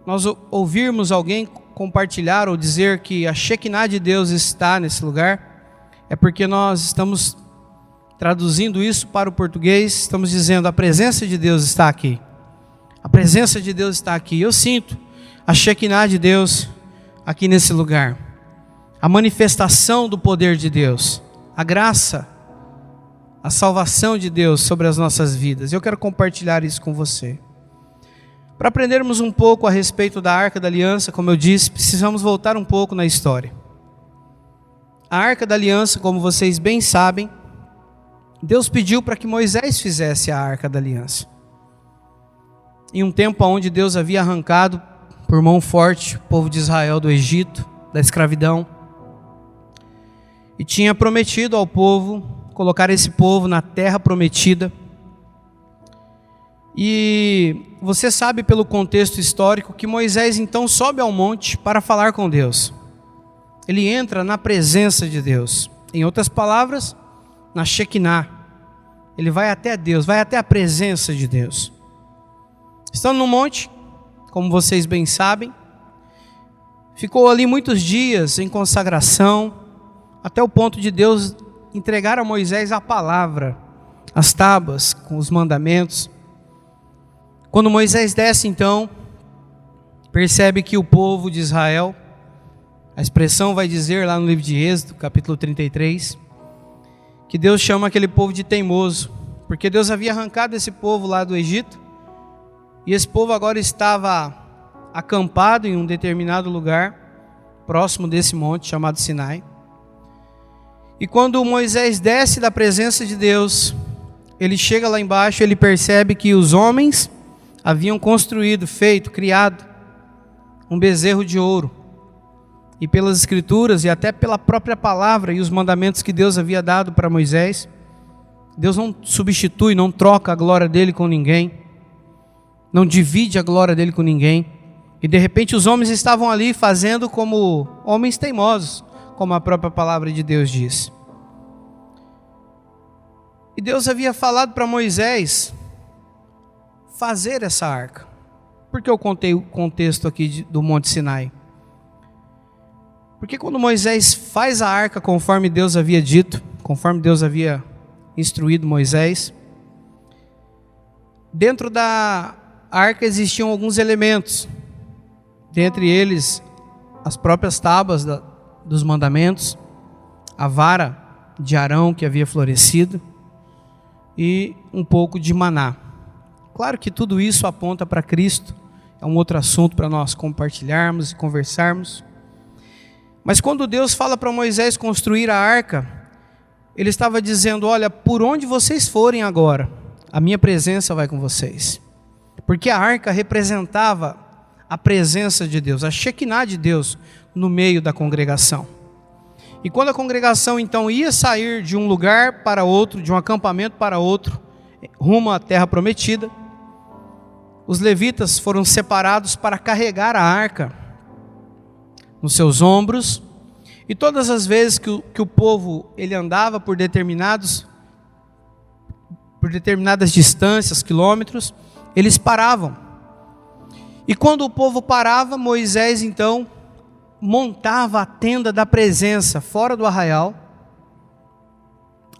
nós ouvirmos alguém compartilhar ou dizer que a Shekinah de Deus está nesse lugar, é porque nós estamos traduzindo isso para o português, estamos dizendo: a presença de Deus está aqui. A presença de Deus está aqui. Eu sinto a Shekinah de Deus aqui nesse lugar. A manifestação do poder de Deus, a graça, a salvação de Deus sobre as nossas vidas. Eu quero compartilhar isso com você. Para aprendermos um pouco a respeito da Arca da Aliança, como eu disse, precisamos voltar um pouco na história. A Arca da Aliança, como vocês bem sabem, Deus pediu para que Moisés fizesse a Arca da Aliança. Em um tempo onde Deus havia arrancado por mão forte o povo de Israel do Egito, da escravidão, e tinha prometido ao povo colocar esse povo na terra prometida. E você sabe pelo contexto histórico que Moisés então sobe ao monte para falar com Deus. Ele entra na presença de Deus. Em outras palavras, na Shekinah. Ele vai até Deus, vai até a presença de Deus. Estando no monte, como vocês bem sabem, ficou ali muitos dias em consagração, até o ponto de Deus entregar a Moisés a palavra, as tábuas com os mandamentos. Quando Moisés desce então, percebe que o povo de Israel, a expressão vai dizer lá no livro de Êxodo, capítulo 33, que Deus chama aquele povo de teimoso, porque Deus havia arrancado esse povo lá do Egito, e esse povo agora estava acampado em um determinado lugar, próximo desse monte chamado Sinai. E quando Moisés desce da presença de Deus, ele chega lá embaixo, ele percebe que os homens haviam construído, criado um bezerro de ouro. e pelas Escrituras e até pela própria palavra e os mandamentos que Deus havia dado para Moisés. Deus não substitui, não troca a glória dele com ninguém, não divide a glória dele com ninguém. E de repente os homens estavam ali fazendo como homens teimosos, como a própria palavra de Deus diz. E Deus havia falado para Moisés fazer essa arca. Por que eu contei o contexto aqui do Monte Sinai? Porque quando Moisés faz a arca conforme Deus havia dito, conforme Deus havia instruído Moisés, dentro da arca existiam alguns elementos, dentre eles as próprias tábuas dos mandamentos, a vara de Arão que havia florescido e um pouco de maná. Claro que tudo isso aponta para Cristo, é um outro assunto para nós compartilharmos e conversarmos. Mas quando Deus fala para Moisés construir a arca, Ele estava dizendo: olha, por onde vocês forem agora, a minha presença vai com vocês. Porque a arca representava a presença de Deus, a Shekinah de Deus no meio da congregação. E quando a congregação então ia sair de um lugar para outro, de um acampamento para outro, rumo à terra prometida, os levitas foram separados para carregar a arca nos seus ombros, e todas as vezes que o povo ele andava por determinadas distâncias, quilômetros, eles paravam. E quando o povo parava, Moisés então montava a tenda da presença fora do arraial,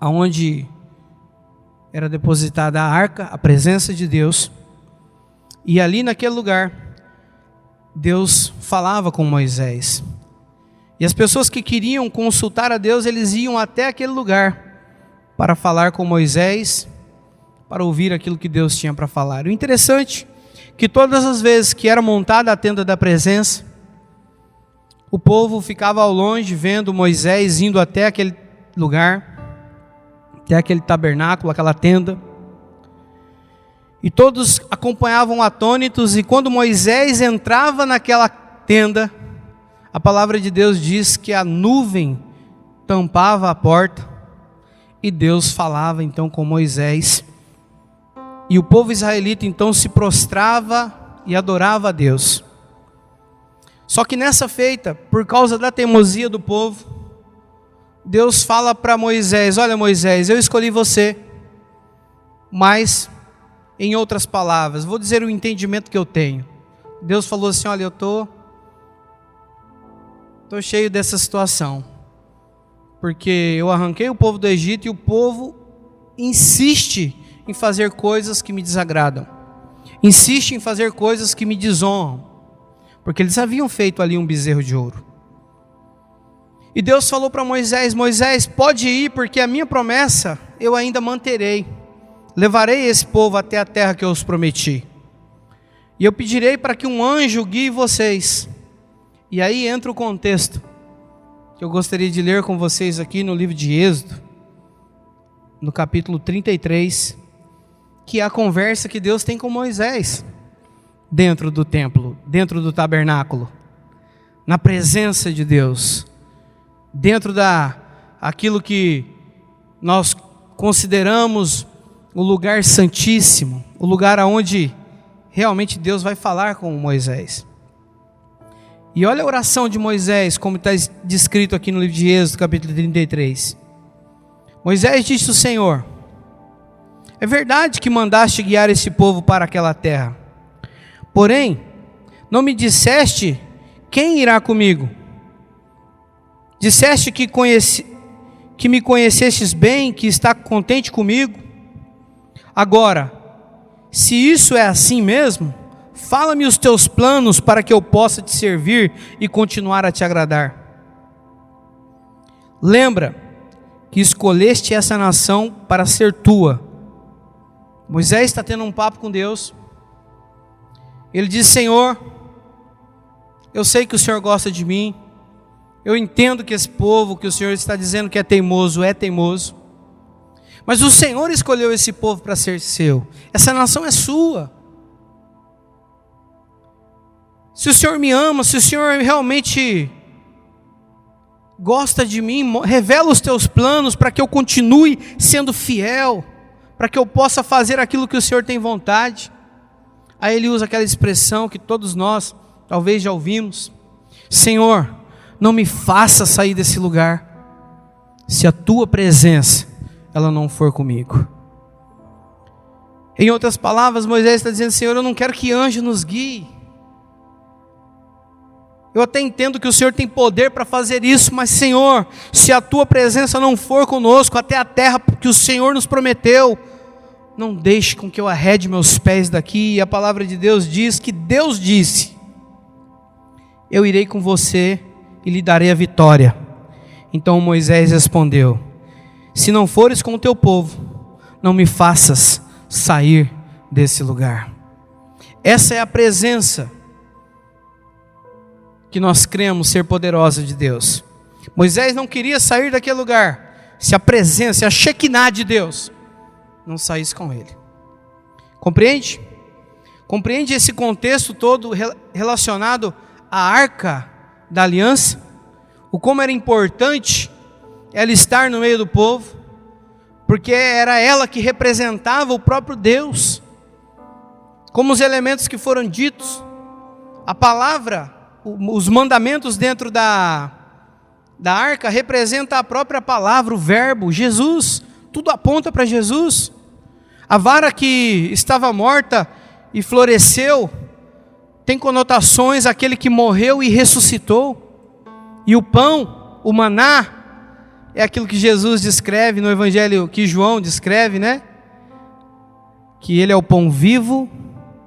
aonde era depositada a arca, a presença de Deus. E ali naquele lugar, Deus falava com Moisés. E as pessoas que queriam consultar a Deus, eles iam até aquele lugar para falar com Moisés, para ouvir aquilo que Deus tinha para falar. O interessante é que todas as vezes que era montada a tenda da presença, o povo ficava ao longe vendo Moisés indo até aquele lugar, até aquele tabernáculo, aquela tenda. E todos acompanhavam atônitos, e quando Moisés entrava naquela tenda, a palavra de Deus diz que a nuvem tampava a porta, e Deus falava então com Moisés, e o povo israelita então se prostrava e adorava a Deus. Só que nessa feita, por causa da teimosia do povo, Deus fala para Moisés: olha Moisés, eu escolhi você, mas... em outras palavras, vou dizer o entendimento que eu tenho. Deus falou assim: olha, eu estou cheio dessa situação, porque eu arranquei o povo do Egito e o povo insiste em fazer coisas que me desagradam, insiste em fazer coisas que me desonram, porque eles haviam feito ali um bezerro de ouro. E Deus falou para Moisés: Moisés, pode ir, porque a minha promessa eu ainda manterei. Levarei esse povo até a terra que eu os prometi. E eu pedirei para que um anjo guie vocês. E aí entra o contexto que eu gostaria de ler com vocês aqui no livro de Êxodo, no capítulo 33, que é a conversa que Deus tem com Moisés, dentro do templo, dentro do tabernáculo, na presença de Deus, dentro aquilo que nós consideramos o lugar santíssimo, o lugar onde realmente Deus vai falar com Moisés. E olha a oração de Moisés, como está descrito aqui no livro de Êxodo, capítulo 33. Moisés disse ao Senhor: é verdade que mandaste guiar esse povo para aquela terra, porém, não me disseste quem irá comigo. Disseste que me conhecestes bem, que está contente comigo. Agora, se isso é assim mesmo, fala-me os teus planos para que eu possa te servir e continuar a te agradar. Lembra que escolheste essa nação para ser tua. Moisés está tendo um papo com Deus. Ele diz: Senhor, eu sei que o Senhor gosta de mim. Eu entendo que esse povo que o Senhor está dizendo que é teimoso, mas o Senhor escolheu esse povo para ser seu. Essa nação é sua. Se o Senhor me ama, se o Senhor realmente gosta de mim, revela os teus planos para que eu continue sendo fiel, para que eu possa fazer aquilo que o Senhor tem vontade. Aí ele usa aquela expressão que todos nós talvez já ouvimos: Senhor, não me faça sair desse lugar, se a tua presença ela não for comigo. Em outras palavras, Moisés está dizendo: Senhor, eu não quero que anjo nos guie. Eu até entendo que o Senhor tem poder para fazer isso, mas Senhor, se a tua presença não for conosco até a terra que o Senhor nos prometeu, não deixe com que eu arrede meus pés daqui. E a palavra de Deus diz que Deus disse: eu irei com você e lhe darei a vitória. Então Moisés respondeu: se não fores com o teu povo, não me faças sair desse lugar. Essa é a presença que nós cremos ser poderosa de Deus. Moisés não queria sair daquele lugar se a presença, se a Shekinah de Deus não saísse com ele. Compreende? Compreende esse contexto todo relacionado à arca da aliança? O como era importante ela estar no meio do povo, porque era ela que representava o próprio Deus. Como os elementos que foram ditos, a palavra, os mandamentos dentro da arca representa a própria palavra, o verbo, Jesus. Tudo aponta para Jesus. A vara que estava morta e floresceu tem conotações àquele que morreu e ressuscitou. E o pão, o maná, é aquilo que Jesus descreve no evangelho, que João descreve, né? Que ele é o pão vivo.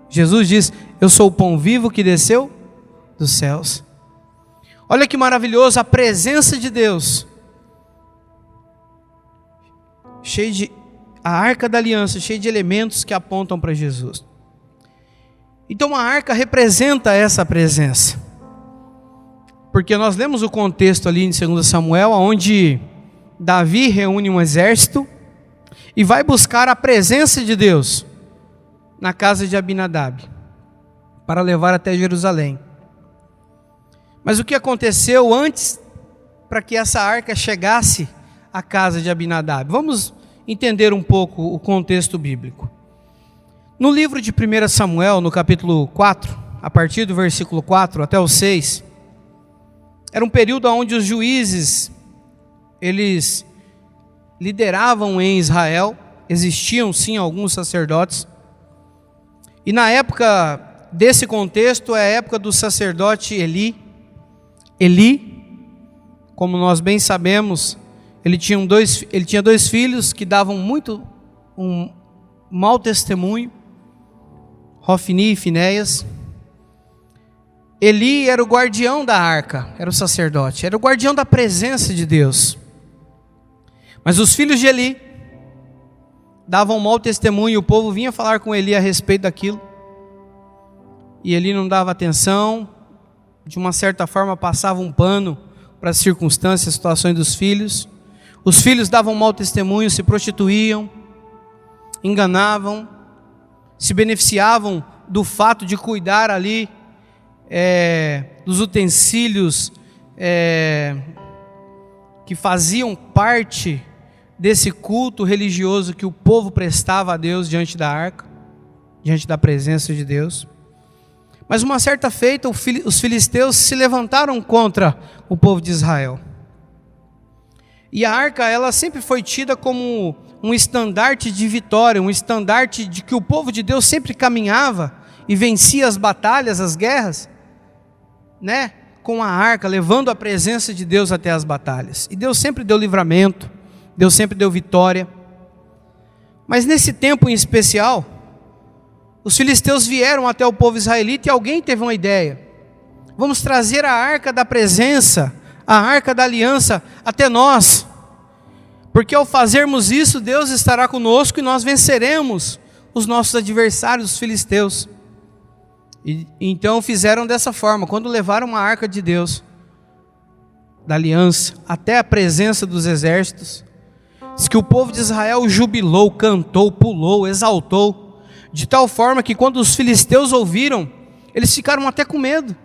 Jesus diz: eu sou o pão vivo que desceu dos céus. Olha que maravilhoso a presença de Deus, a arca da aliança, cheia de elementos que apontam para Jesus. Então a arca representa essa presença, porque nós lemos o contexto ali em 2 Samuel, onde Davi reúne um exército e vai buscar a presença de Deus na casa de Abinadab, para levar até Jerusalém. Mas o que aconteceu antes para que essa arca chegasse à casa de Abinadab? Vamos entender um pouco o contexto bíblico. No livro de 1 Samuel, no capítulo 4, a partir do versículo 4 até o 6, era um período onde os juízes, eles lideravam em Israel. Existiam sim alguns sacerdotes, e na época desse contexto é a época do sacerdote Eli, como nós bem sabemos, ele tinha dois filhos que davam um mau testemunho, Hofni e Finéias. Eli era o guardião da arca, era o sacerdote, era o guardião da presença de Deus. Mas os filhos de Eli davam um mau testemunho, e o povo vinha falar com Eli a respeito daquilo, e Eli não dava atenção. De uma certa forma passava um pano para as circunstâncias, as situações dos filhos. Os filhos davam mau testemunho, se prostituíam, enganavam, se beneficiavam do fato de cuidar ali dos utensílios que faziam parte desse culto religioso que o povo prestava a Deus diante da arca, diante da presença de Deus. Mas uma certa feita, os filisteus se levantaram contra o povo de Israel. E a arca, ela sempre foi tida como um estandarte de vitória, um estandarte de que o povo de Deus sempre caminhava e vencia as batalhas, as guerras, né? Com a arca, levando a presença de Deus até as batalhas. E Deus sempre deu livramento, Deus sempre deu vitória. Mas nesse tempo em especial, os filisteus vieram até o povo israelita e alguém teve uma ideia: vamos trazer a arca da presença, a arca da aliança até nós, porque ao fazermos isso, Deus estará conosco e nós venceremos os nossos adversários, os filisteus. E então fizeram dessa forma. Quando levaram a arca de Deus, da aliança, até a presença dos exércitos, diz que o povo de Israel jubilou, cantou, pulou, exaltou, de tal forma que quando os filisteus ouviram, eles ficaram até com medo.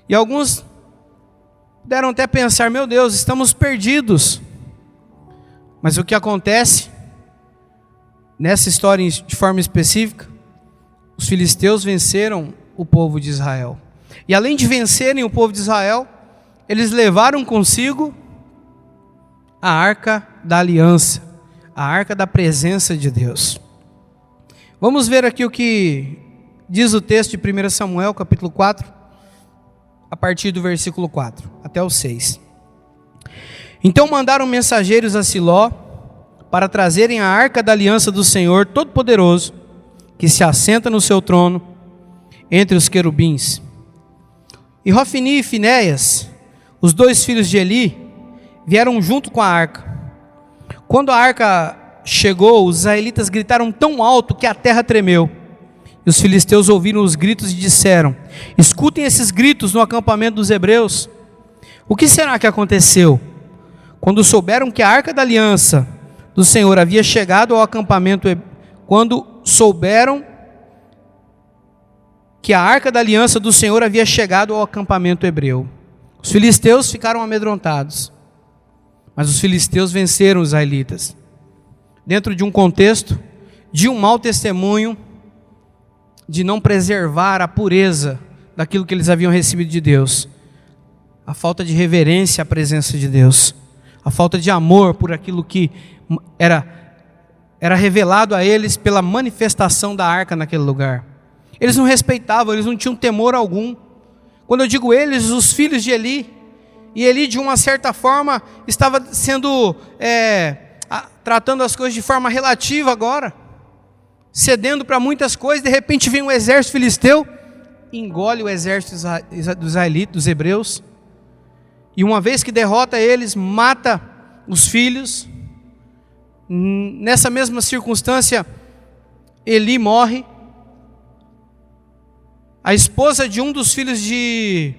E alguns puderam até pensar: meu Deus, estamos perdidos. Mas o que acontece nessa história de forma específica? Os filisteus venceram o povo de Israel. E além de vencerem o povo de Israel, eles levaram consigo a arca da aliança, a arca da presença de Deus. Vamos ver aqui o que diz o texto de 1 Samuel, capítulo 4, a partir do versículo 4 até o 6. Então mandaram mensageiros a Siló para trazerem a arca da aliança do Senhor Todo-Poderoso, que se assenta no seu trono entre os querubins. E Hofni e Finéias, os dois filhos de Eli, vieram junto com a arca. Quando a arca chegou, os israelitas gritaram tão alto que a terra tremeu. E os filisteus ouviram os gritos e disseram: escutem esses gritos no acampamento dos hebreus. O que será que aconteceu? Quando souberam que a arca da aliança do Senhor havia chegado ao acampamento, quando souberam que a arca da aliança do Senhor havia chegado ao acampamento hebreu, os filisteus ficaram amedrontados. Mas os filisteus venceram os israelitas, dentro de um contexto de um mau testemunho, de não preservar a pureza daquilo que eles haviam recebido de Deus, a falta de reverência à presença de Deus, a falta de amor por aquilo que era revelado a eles pela manifestação da arca naquele lugar. Eles não respeitavam, eles não tinham temor algum. Quando eu digo eles, os filhos de Eli, e Eli de uma certa forma estava sendo, tratando as coisas de forma relativa agora, cedendo para muitas coisas. De repente vem um exército filisteu, engole o exército dos israelitas, dos hebreus, e uma vez que derrota eles, mata os filhos. Nessa mesma circunstância, Eli morre. A esposa de um dos filhos de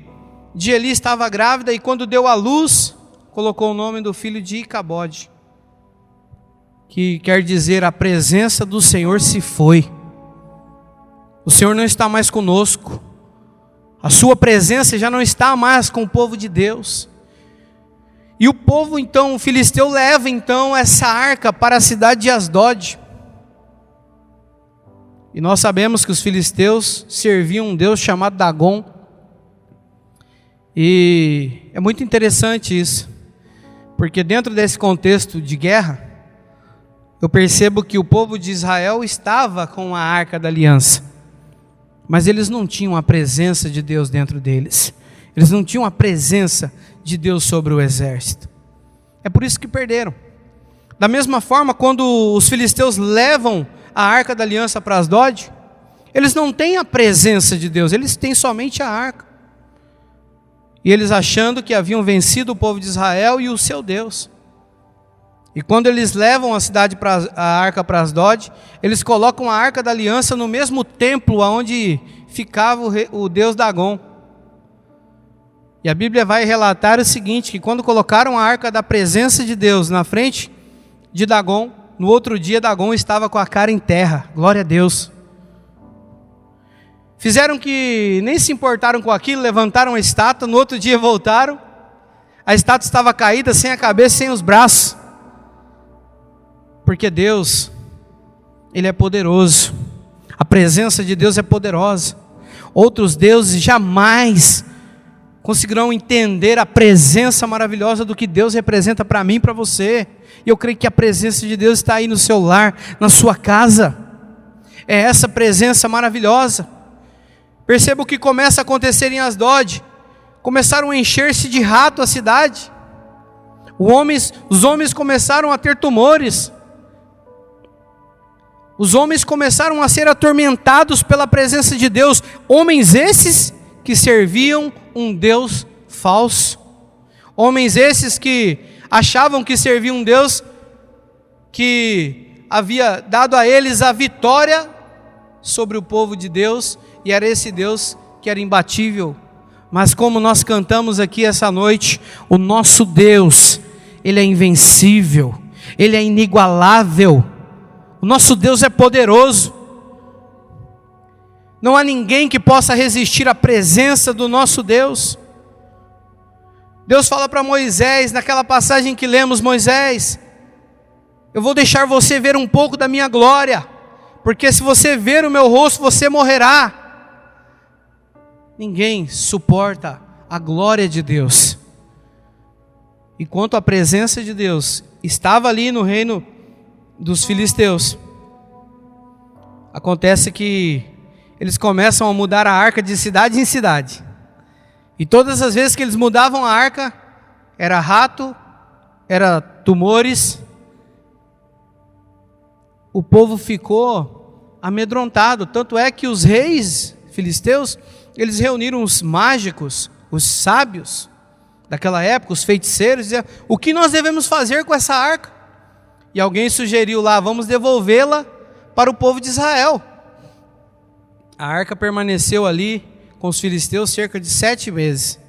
Eli estava grávida, e quando deu à luz, colocou o nome do filho de Icabode, que quer dizer: a presença do Senhor se foi. O Senhor não está mais conosco. A sua presença já não está mais com o povo de Deus. E o povo, então, o filisteu leva então essa arca para a cidade de Asdod. E nós sabemos que os filisteus serviam um deus chamado Dagon. E é muito interessante isso, porque dentro desse contexto de guerra, eu percebo que o povo de Israel estava com a arca da aliança, mas eles não tinham a presença de Deus dentro deles. Eles não tinham a presença de Deus sobre o exército. É por isso que perderam. Da mesma forma, quando os filisteus levam a arca da aliança para Asdod, eles não têm a presença de Deus, eles têm somente a arca. E eles achando que haviam vencido o povo de Israel e o seu Deus. E quando eles levam a arca para Asdod, eles colocam a arca da aliança no mesmo templo onde ficava o deus Dagon. E a Bíblia vai relatar o seguinte: que quando colocaram a arca da presença de Deus na frente de Dagon, no outro dia Dagon estava com a cara em terra. Glória a Deus. Fizeram que nem se importaram com aquilo, levantaram a estátua, no outro dia voltaram, a estátua estava caída, sem a cabeça, sem os braços. Porque Deus, Ele é poderoso, a presença de Deus é poderosa. Outros deuses jamais conseguirão entender a presença maravilhosa do que Deus representa para mim e para você. E eu creio que a presença de Deus está aí no seu lar, na sua casa. É essa presença maravilhosa. Perceba o que começa a acontecer em Asdod. Começaram a encher-se de rato a cidade. Os homens começaram a ter tumores. Os homens começaram a ser atormentados pela presença de Deus. Homens esses que serviam um Deus falso. Homens esses que achavam que serviam um Deus que havia dado a eles a vitória sobre o povo de Deus. E era esse Deus que era imbatível. Mas como nós cantamos aqui essa noite, o nosso Deus, Ele é invencível, Ele é inigualável. O nosso Deus é poderoso. Não há ninguém que possa resistir à presença do nosso Deus. Deus fala para Moisés, naquela passagem que lemos: Moisés, eu vou deixar você ver um pouco da minha glória, porque se você ver o meu rosto, você morrerá. Ninguém suporta a glória de Deus. Enquanto a presença de Deus estava ali no reino dos filisteus, acontece que eles começam a mudar a arca de cidade em cidade. E todas as vezes que eles mudavam a arca, era rato, era tumores. O povo ficou amedrontado. Tanto é que os reis filisteus, eles reuniram os mágicos, os sábios daquela época, os feiticeiros, e diziam: o que nós devemos fazer com essa arca? E alguém sugeriu lá: vamos devolvê-la para o povo de Israel. A arca permaneceu ali com os filisteus cerca de 7 meses.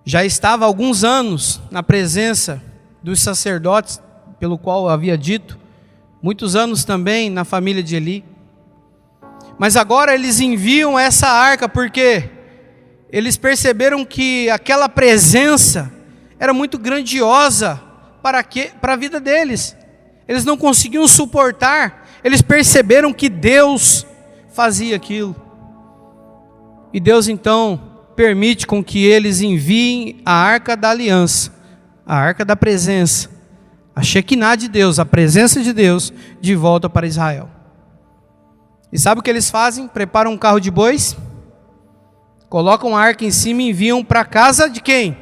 Já estava há alguns anos na presença dos sacerdotes, pelo qual eu havia dito, muitos anos também na família de Eli. Mas agora eles enviam essa arca porque eles perceberam que aquela presença era muito grandiosa para a vida deles. Eles não conseguiam suportar. Eles perceberam que Deus fazia aquilo. E Deus então permite com que eles enviem a arca da aliança, a arca da presença, a Shekinah de Deus, a presença de Deus, de volta para Israel. E sabe o que eles fazem? Preparam um carro de bois, colocam a arca em cima e enviam para a casa de quem?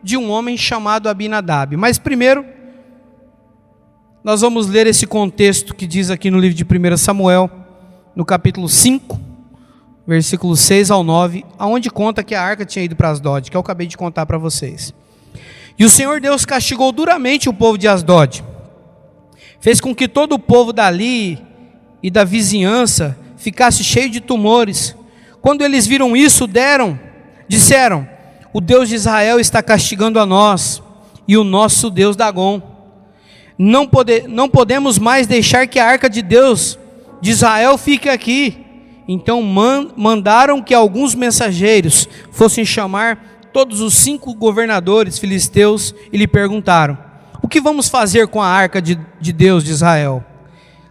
De um homem chamado Abinadab. Mas primeiro, nós vamos ler esse contexto que diz aqui no livro de 1 Samuel, no capítulo 5, versículos 6 ao 9, aonde conta que a arca tinha ido para Asdod, que eu acabei de contar para vocês. E o Senhor Deus castigou duramente o povo de Asdod, fez com que todo o povo dali e da vizinhança ficasse cheio de tumores. Quando eles viram isso, disseram: o Deus de Israel está castigando a nós e o nosso Deus Dagom. Não podemos mais deixar que a arca de Deus de Israel fique aqui. Então mandaram que alguns mensageiros fossem chamar todos os 5 governadores filisteus e lhe perguntaram: o que vamos fazer com a arca de Deus de Israel?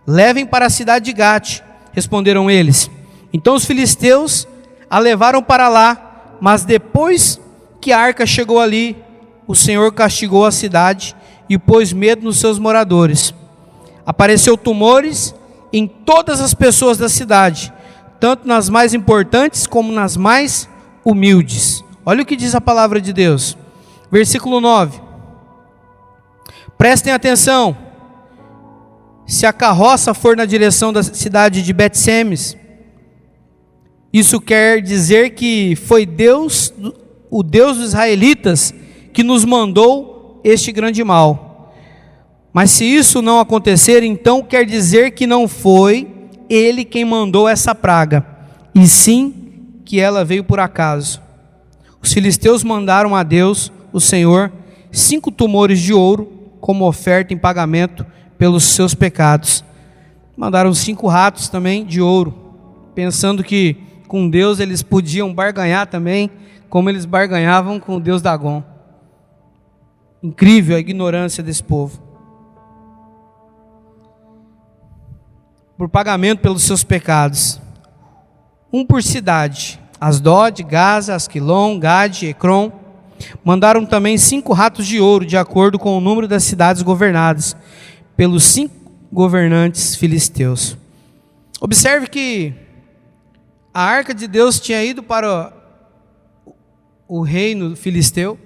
Levem para a cidade de Gate, responderam eles. Então os filisteus a levaram para lá, mas depois que a arca chegou ali, o Senhor castigou a cidade e pôs medo nos seus moradores. Apareceu tumores em todas as pessoas da cidade, tanto nas mais importantes como nas mais humildes. Olha o que diz a palavra de Deus. Versículo 9. Prestem atenção. Se a carroça for na direção da cidade de Bet-Semes, isso quer dizer que foi Deus, o Deus dos israelitas, que nos mandou este grande mal. Mas se isso não acontecer, então quer dizer que não foi Ele quem mandou essa praga, e sim que ela veio por acaso. Os filisteus mandaram a Deus, o Senhor, 5 tumores de ouro como oferta em pagamento pelos seus pecados. Mandaram 5 ratos também de ouro, pensando que com Deus eles podiam barganhar também, como eles barganhavam com o Deus Dagom. Incrível a ignorância desse povo. Por pagamento pelos seus pecados. Um por cidade: Asdod, Gaza, Asquilon, Gade, Ecrom. Mandaram também 5 ratos de ouro, de acordo com o número das cidades governadas pelos 5 governantes filisteus. Observe que a arca de Deus tinha ido para o reino filisteu,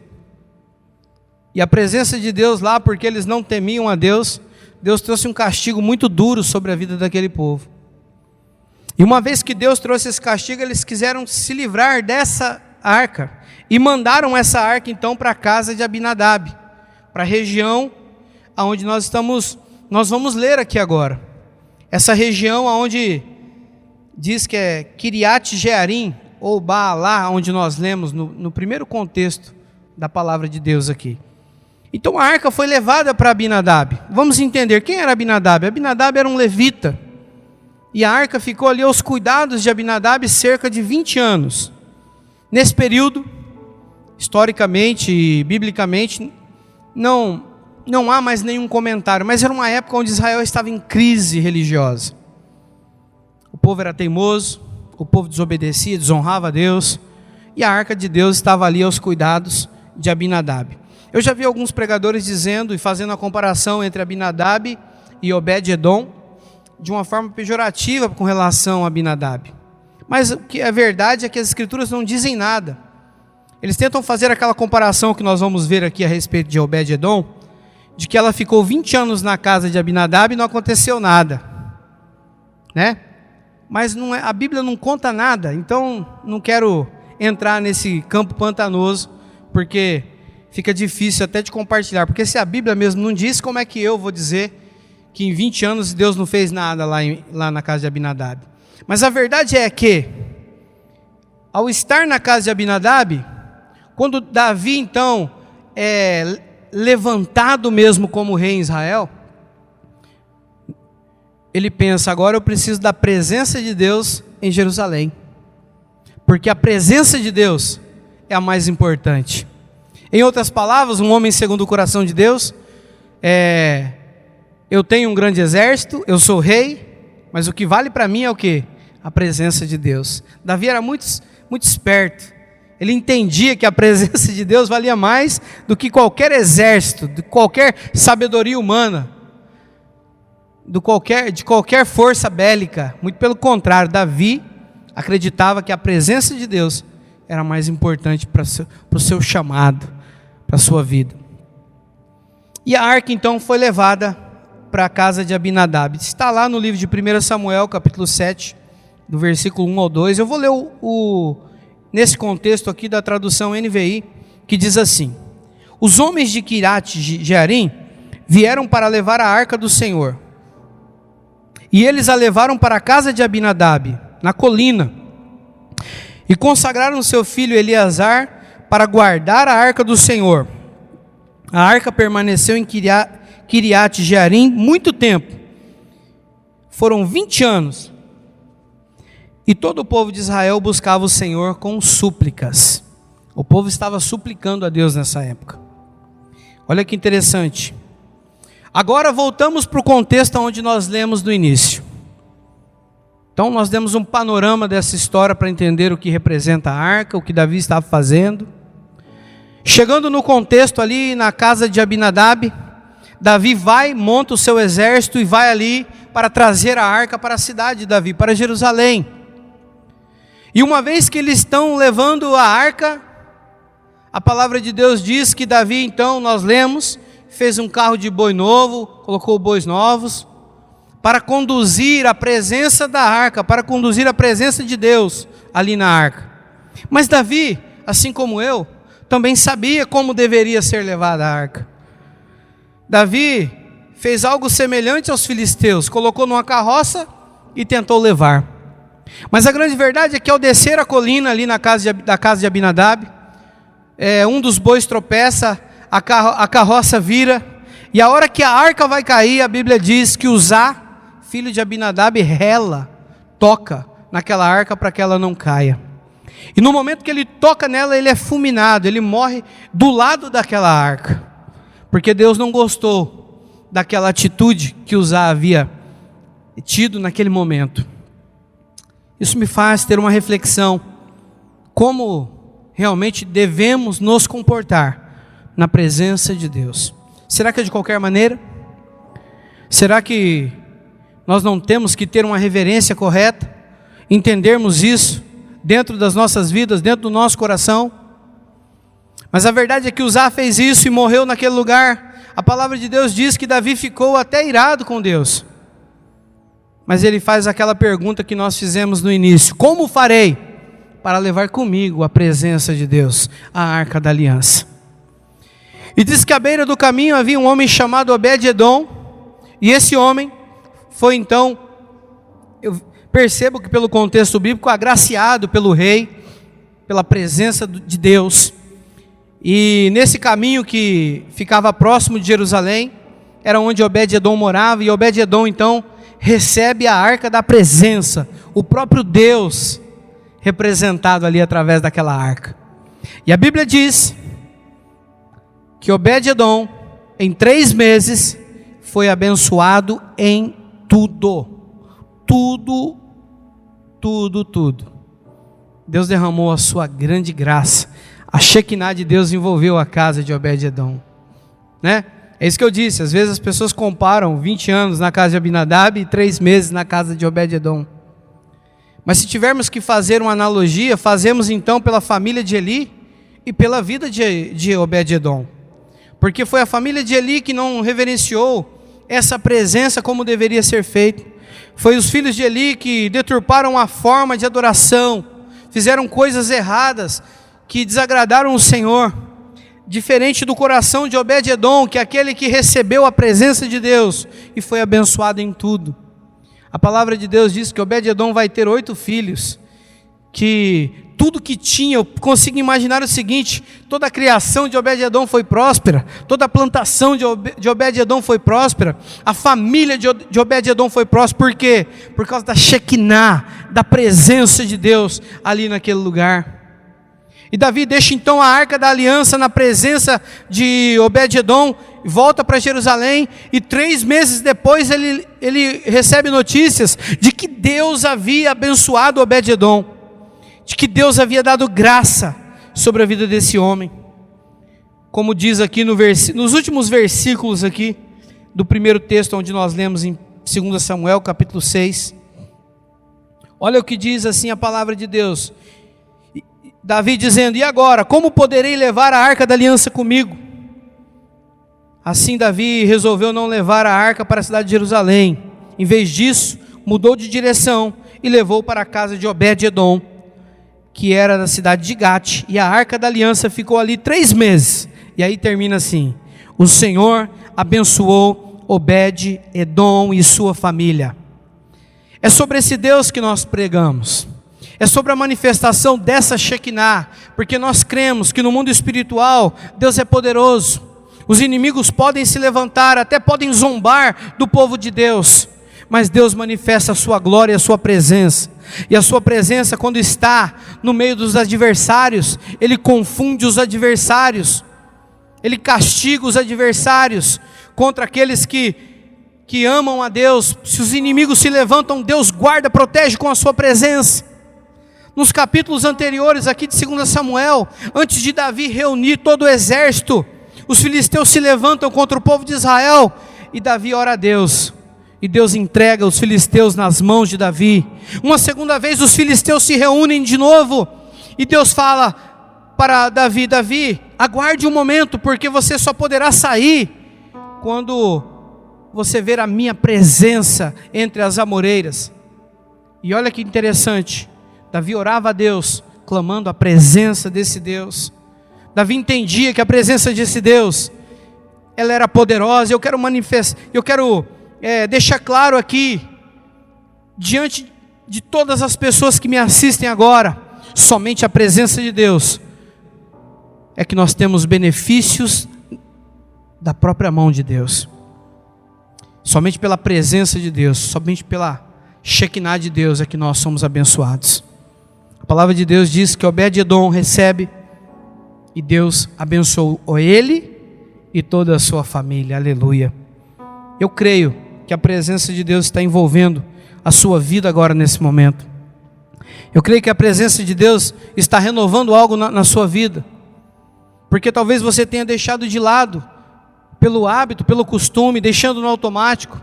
e a presença de Deus lá, porque eles não temiam a Deus, Deus trouxe um castigo muito duro sobre a vida daquele povo. E uma vez que Deus trouxe esse castigo, eles quiseram se livrar dessa arca, e mandaram essa arca então para a casa de Abinadab, para a região aonde nós vamos ler aqui agora. Essa região aonde diz que é Kiriat Jearim, ou Baalá, onde nós lemos no primeiro contexto da palavra de Deus aqui. Então a arca foi levada para Abinadab. Vamos entender quem era Abinadab. Abinadab era um levita, e a arca ficou ali aos cuidados de Abinadab cerca de 20 anos. Nesse período, historicamente e biblicamente, não há mais nenhum comentário, mas era uma época onde Israel estava em crise religiosa. O povo era teimoso, o povo desobedecia, desonrava a Deus, e a arca de Deus estava ali aos cuidados de Abinadab. Eu já vi alguns pregadores dizendo e fazendo a comparação entre Abinadab e Obed-Edom de uma forma pejorativa com relação a Abinadab. Mas o que é verdade é que as escrituras não dizem nada. Eles tentam fazer aquela comparação que nós vamos ver aqui a respeito de Obed-Edom, de que ela ficou 20 anos na casa de Abinadab e não aconteceu nada, né? Mas não é, a Bíblia não conta nada, então não quero entrar nesse campo pantanoso, porque fica difícil até de compartilhar, porque se a Bíblia mesmo não diz, como é que eu vou dizer que em 20 anos Deus não fez nada lá na casa de Abinadab? Mas a verdade é que, ao estar na casa de Abinadab, quando Davi então é levantado mesmo como rei em Israel, ele pensa, agora eu preciso da presença de Deus em Jerusalém, porque a presença de Deus é a mais importante. Em outras palavras, um homem segundo o coração de Deus, eu tenho um grande exército, eu sou rei, mas o que vale para mim é o quê? A presença de Deus. Davi era muito esperto, ele entendia que a presença de Deus valia mais do que qualquer exército, de qualquer sabedoria humana, de qualquer força bélica. Muito pelo contrário, Davi acreditava que a presença de Deus era mais importante para o seu chamado, para a sua vida. E a arca então foi levada para a casa de Abinadab. Está lá no livro de 1 Samuel, capítulo 7, do versículo 1 ao 2. Eu vou ler nesse contexto aqui da tradução NVI, que diz assim: os homens de Quiriate-Jearim vieram para levar a arca do Senhor, e eles a levaram para a casa de Abinadab, na colina, e consagraram seu filho Eleazar para guardar a arca do Senhor. A arca permaneceu em Quiriate-Jearim muito tempo, foram 20 anos, e todo o povo de Israel buscava o Senhor com súplicas. O povo estava suplicando a Deus nessa época. Olha que interessante. Agora voltamos para o contexto onde nós lemos no início. Então nós demos um panorama dessa história para entender o que representa a arca, o que Davi estava fazendo. Chegando no contexto ali na casa de Abinadab, Davi monta o seu exército e vai ali para trazer a arca para a cidade de Davi, para Jerusalém. E uma vez que eles estão levando a arca, a palavra de Deus diz que Davi então, nós lemos, fez um carro de boi novo, colocou bois novos, para conduzir a presença da arca, para conduzir a presença de Deus ali na arca. Mas Davi, assim como eu, também sabia como deveria ser levada a arca. Davi fez algo semelhante aos filisteus, colocou numa carroça e tentou levar. Mas a grande verdade é que ao descer a colina ali da casa de Abinadab, um dos bois tropeça, a carroça vira, e a hora que a arca vai cair, a Bíblia diz que Uzá, filho de Abinadab, toca naquela arca para que ela não caia. E no momento que ele toca nela, ele é fulminado, ele morre do lado daquela arca, porque Deus não gostou daquela atitude que Uzá havia tido naquele momento. Isso me faz ter uma reflexão, como realmente devemos nos comportar na presença de Deus. Será que é de qualquer maneira? Será que nós não temos que ter uma reverência correta, entendermos isso dentro das nossas vidas, dentro do nosso coração? Mas a verdade é que Uzá fez isso e morreu naquele lugar. A palavra de Deus diz que Davi ficou até irado com Deus. Mas ele faz aquela pergunta que nós fizemos no início: como farei para levar comigo a presença de Deus, a arca da aliança? E diz que à beira do caminho havia um homem chamado Obed-Edom, e esse homem foi então, eu percebo que pelo contexto bíblico, agraciado pelo rei, pela presença de Deus. E nesse caminho que ficava próximo de Jerusalém, era onde Obed-Edom morava, e Obed-Edom então recebe a arca da presença, o próprio Deus representado ali através daquela arca. E a Bíblia diz que Obed-edom, em 3 meses, foi abençoado em tudo. Tudo. Deus derramou a sua grande graça. A Shekinah de Deus envolveu a casa de Obed-edom, né? É isso que eu disse, às vezes as pessoas comparam 20 anos na casa de Abinadab e 3 meses na casa de Obed-edom. Mas se tivermos que fazer uma analogia, fazemos então pela família de Eli e pela vida de Obed-edom. Porque foi a família de Eli que não reverenciou essa presença como deveria ser feito. Foi os filhos de Eli que deturparam a forma de adoração, fizeram coisas erradas que desagradaram o Senhor. Diferente do coração de Obed-edom, que é aquele que recebeu a presença de Deus e foi abençoado em tudo. A palavra de Deus diz que Obed-edom vai ter 8 filhos, que tudo que tinha, eu consigo imaginar o seguinte: toda a criação de Obed-edom foi próspera, toda a plantação de Obed-edom foi próspera, a família de Obed-edom foi próspera. Por quê? Por causa da Shekinah, da presença de Deus ali naquele lugar. E Davi deixa então a arca da aliança na presença de Obed-edom, volta para Jerusalém, e 3 meses depois ele recebe notícias de que Deus havia abençoado Obed-edom, de que Deus havia dado graça sobre a vida desse homem. Como diz aqui nos últimos versículos aqui do primeiro texto onde nós lemos em 2 Samuel capítulo 6. Olha o que diz assim a palavra de Deus. Davi dizendo: e agora, como poderei levar a arca da aliança comigo? Assim Davi resolveu não levar a arca para a cidade de Jerusalém. Em vez disso, mudou de direção e levou para a casa de Obed-edom, que era da cidade de Gate, e a arca da aliança ficou ali 3 meses. E aí termina assim: o Senhor abençoou Obed-edom e sua família. É sobre esse Deus que nós pregamos. É sobre a manifestação dessa Shekinah, porque nós cremos que no mundo espiritual Deus é poderoso. Os inimigos podem se levantar, até podem zombar do povo de Deus, mas Deus manifesta a sua glória e a sua presença. E a sua presença, quando está no meio dos adversários, Ele confunde os adversários, Ele castiga os adversários contra aqueles que amam a Deus. Se os inimigos se levantam, Deus guarda, protege com a sua presença. Nos capítulos anteriores aqui de 2 Samuel, antes de Davi reunir todo o exército, os filisteus se levantam contra o povo de Israel, e Davi ora a Deus, e Deus entrega os filisteus nas mãos de Davi. Uma segunda vez os filisteus se reúnem de novo, e Deus fala para Davi: Davi, aguarde um momento, porque você só poderá sair quando você ver a minha presença entre as amoreiras. E olha que interessante, Davi orava a Deus, clamando a presença desse Deus. Davi entendia que a presença desse Deus, ela era poderosa. Eu quero deixar claro aqui, diante de todas as pessoas que me assistem agora, somente a presença de Deus é que nós temos benefícios da própria mão de Deus. Somente pela presença de Deus, somente pela Shekinah de Deus é que nós somos abençoados. A palavra de Deus diz que Obed-edom recebe, e Deus abençoou ele e toda a sua família. Aleluia. Eu creio que a presença de Deus está envolvendo a sua vida agora nesse momento. Eu creio que a presença de Deus está renovando algo na sua vida, porque talvez você tenha deixado de lado, pelo hábito, pelo costume, deixando no automático,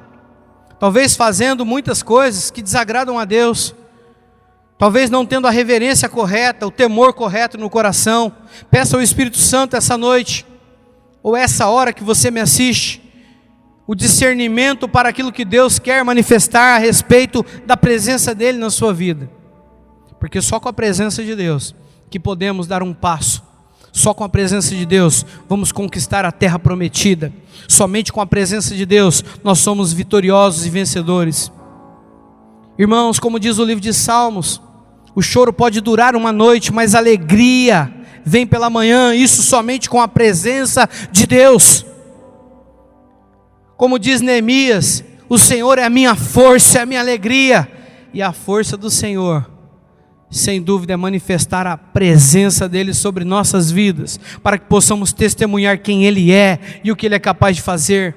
talvez fazendo muitas coisas que desagradam a Deus, talvez não tendo a reverência correta, o temor correto no coração. Peça ao Espírito Santo essa noite, ou essa hora que você me assiste, o discernimento para aquilo que Deus quer manifestar a respeito da presença dEle na sua vida. Porque só com a presença de Deus que podemos dar um passo. Só com a presença de Deus vamos conquistar a terra prometida. Somente com a presença de Deus nós somos vitoriosos e vencedores. Irmãos, como diz o livro de Salmos, o choro pode durar uma noite, mas a alegria vem pela manhã. Isso somente com a presença de Deus. Como diz Neemias, o Senhor é a minha força, é a minha alegria. E a força do Senhor sem dúvida, é manifestar a presença dele sobre nossas vidas, para que possamos testemunhar quem ele é e o que ele é capaz de fazer.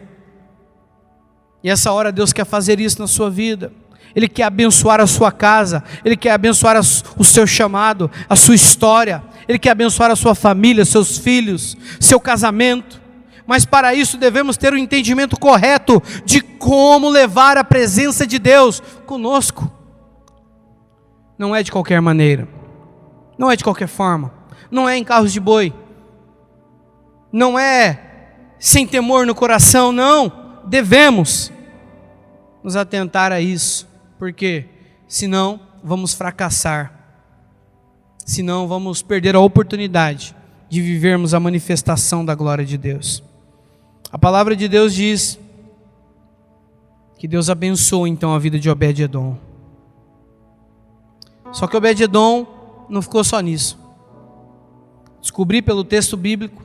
E essa hora Deus quer fazer isso na sua vida. Ele quer abençoar a sua casa, Ele quer abençoar o seu chamado, a sua história, Ele quer abençoar a sua família, seus filhos, seu casamento. Mas para isso devemos ter o entendimento correto de como levar a presença de Deus conosco. Não é de qualquer maneira, não é de qualquer forma, não é em carros de boi, não é sem temor no coração, não. Devemos nos atentar a isso, porque senão vamos fracassar, senão vamos perder a oportunidade de vivermos a manifestação da glória de Deus. A palavra de Deus diz que Deus abençoou então a vida de Obed-edom. Só que Obed-edom não ficou só nisso. Descobri pelo texto bíblico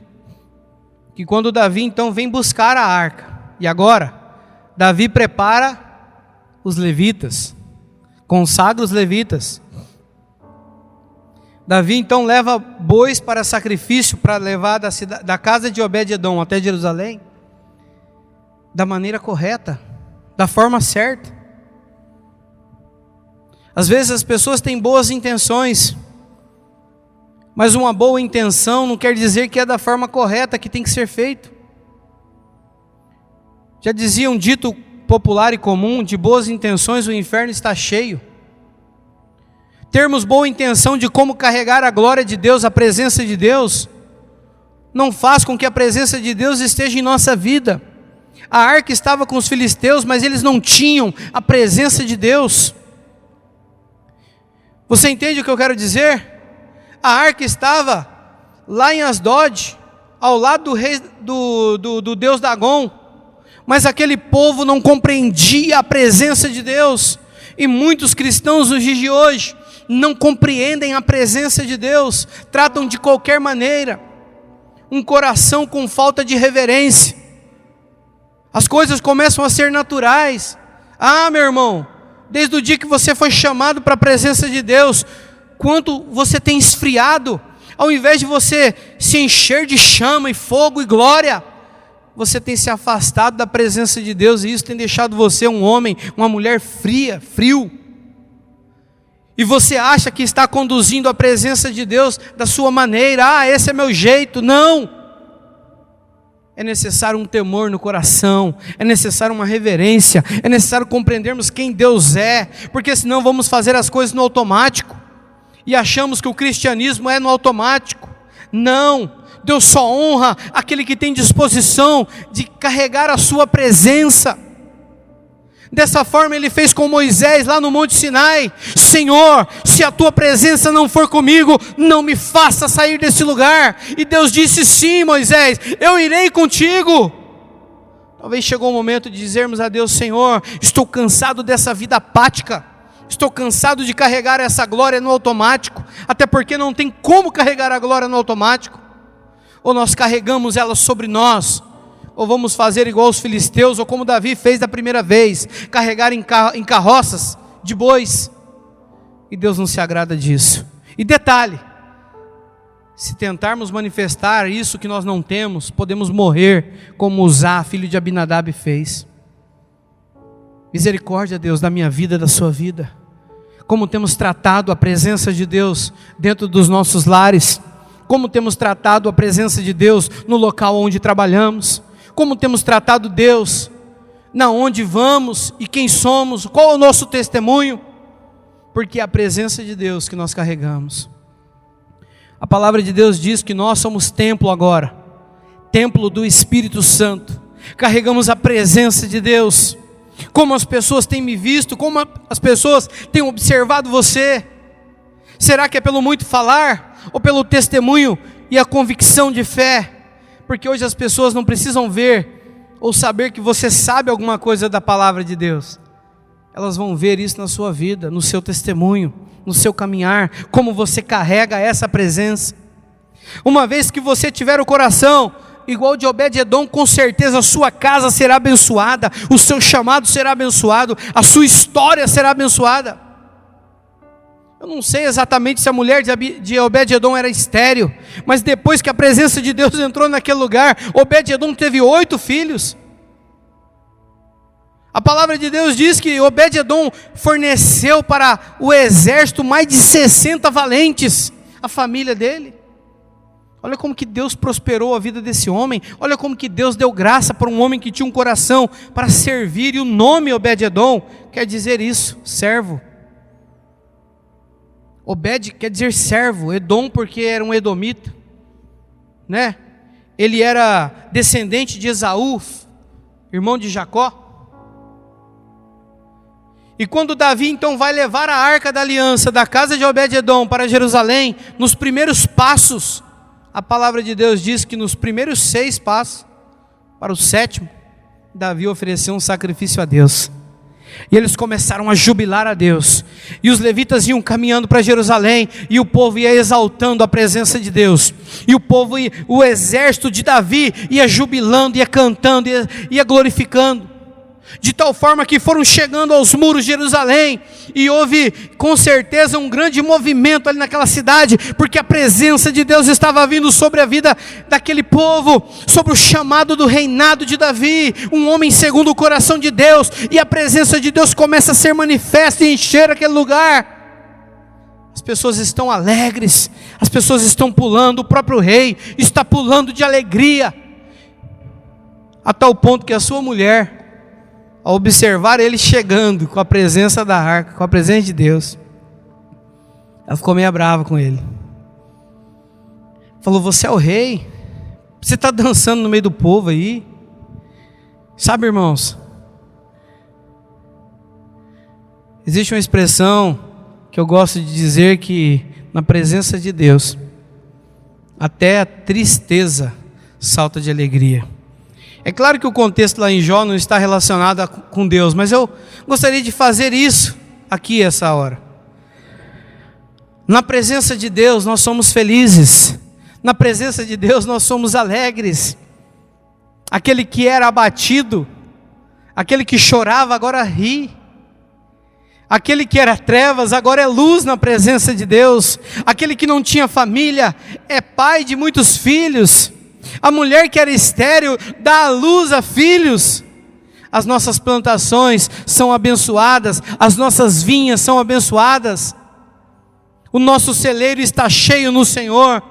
que quando Davi então vem buscar a arca, e agora Davi prepara os levitas, consagra os levitas. Davi então leva bois para sacrifício, para levar da casa de Obed-edom até Jerusalém, da maneira correta, da forma certa. Às vezes as pessoas têm boas intenções, mas uma boa intenção não quer dizer que é da forma correta que tem que ser feito. Já dizia um dito popular e comum: de boas intenções o inferno está cheio. Termos boa intenção de como carregar a glória de Deus, a presença de Deus, não faz com que a presença de Deus esteja em nossa vida. A arca estava com os filisteus, mas eles não tinham a presença de Deus. Você entende o que eu quero dizer? A arca estava lá em Asdod, ao lado do rei do deus Dagon, mas aquele povo não compreendia a presença de Deus. E muitos cristãos nos dias de hoje não compreendem a presença de Deus, tratam de qualquer maneira, um coração com falta de reverência. As coisas começam a ser naturais. Ah, meu irmão, desde o dia que você foi chamado para a presença de Deus, quanto você tem esfriado. Ao invés de você se encher de chama e fogo e glória, você tem se afastado da presença de Deus, e isso tem deixado você um homem, uma mulher frio. E você acha que está conduzindo a presença de Deus da sua maneira. Ah, esse é meu jeito. Não! É necessário um temor no coração, é necessário uma reverência, é necessário compreendermos quem Deus é, porque senão vamos fazer as coisas no automático, e achamos que o cristianismo é no automático. Não! Deus só honra aquele que tem disposição de carregar a sua presença. Dessa forma Ele fez com Moisés lá no Monte Sinai: Senhor, se a tua presença não for comigo, não me faça sair desse lugar. E Deus disse: sim, Moisés, eu irei contigo. Talvez chegou o momento de dizermos a Deus: Senhor, estou cansado dessa vida apática, estou cansado de carregar essa glória no automático, até porque não tem como carregar a glória no automático. Ou nós carregamos ela sobre nós, ou vamos fazer igual os filisteus, ou como Davi fez da primeira vez, carregar em carroças de bois. E Deus não se agrada disso. E detalhe, se tentarmos manifestar isso que nós não temos, podemos morrer como Uzá, filho de Abinadab, fez. Misericórdia, Deus, da minha vida, da sua vida. Como temos tratado a presença de Deus dentro dos nossos lares, como temos tratado a presença de Deus no local onde trabalhamos, como temos tratado Deus na onde vamos e quem somos, qual é o nosso testemunho, porque é a presença de Deus que nós carregamos. A palavra de Deus diz que nós somos templo agora, templo do Espírito Santo, carregamos a presença de Deus. Como as pessoas têm me visto, como as pessoas têm observado você? Será que é pelo muito falar, ou pelo testemunho e a convicção de fé? Porque hoje as pessoas não precisam ver ou saber que você sabe alguma coisa da palavra de Deus. Elas vão ver isso na sua vida, no seu testemunho, no seu caminhar, como você carrega essa presença. Uma vez que você tiver o coração igual de Obed-edom, com certeza a sua casa será abençoada, o seu chamado será abençoado, a sua história será abençoada. Eu não sei exatamente se a mulher de Obed-edom era estéril, mas depois que a presença de Deus entrou naquele lugar, Obed-edom teve 8 filhos. A palavra de Deus diz que Obed-edom forneceu para o exército mais de 60 valentes, a família dele. Olha como que Deus prosperou a vida desse homem. Olha como que Deus deu graça para um homem que tinha um coração para servir. E o nome Obed-edom quer dizer isso, servo. Obed quer dizer servo, Edom porque era um edomita, né? Ele era descendente de Esaú, irmão de Jacó. E quando Davi então vai levar a arca da aliança da casa de Obed-edom para Jerusalém, nos primeiros passos, a palavra de Deus diz que nos primeiros 6 passos, para o 7º, Davi ofereceu um sacrifício a Deus. E eles começaram a jubilar a Deus. E os levitas iam caminhando para Jerusalém, e o povo ia exaltando a presença de Deus. E o exército de Davi ia jubilando, ia cantando, ia glorificando. De tal forma que foram chegando aos muros de Jerusalém, e houve com certeza um grande movimento ali naquela cidade, porque a presença de Deus estava vindo sobre a vida daquele povo, sobre o chamado do reinado de Davi, um homem segundo o coração de Deus, e a presença de Deus começa a ser manifesta e encher aquele lugar. As pessoas estão alegres, as pessoas estão pulando, o próprio rei está pulando de alegria, a tal ponto que a sua mulher, ao observar ele chegando com a presença da arca, com a presença de Deus, ela ficou meio brava com ele. Falou: você é o rei? Você está dançando no meio do povo aí? Sabe, irmãos, existe uma expressão que eu gosto de dizer que na presença de Deus, até a tristeza salta de alegria. É claro que o contexto lá em Jó não está relacionado com Deus, mas eu gostaria de fazer isso aqui essa hora. Na presença de Deus nós somos felizes, na presença de Deus nós somos alegres. Aquele que era abatido, aquele que chorava agora ri, aquele que era trevas agora é luz na presença de Deus, aquele que não tinha família é pai de muitos filhos. A mulher que era estéril dá à luz a filhos. As nossas plantações são abençoadas, as nossas vinhas são abençoadas, o nosso celeiro está cheio no Senhor.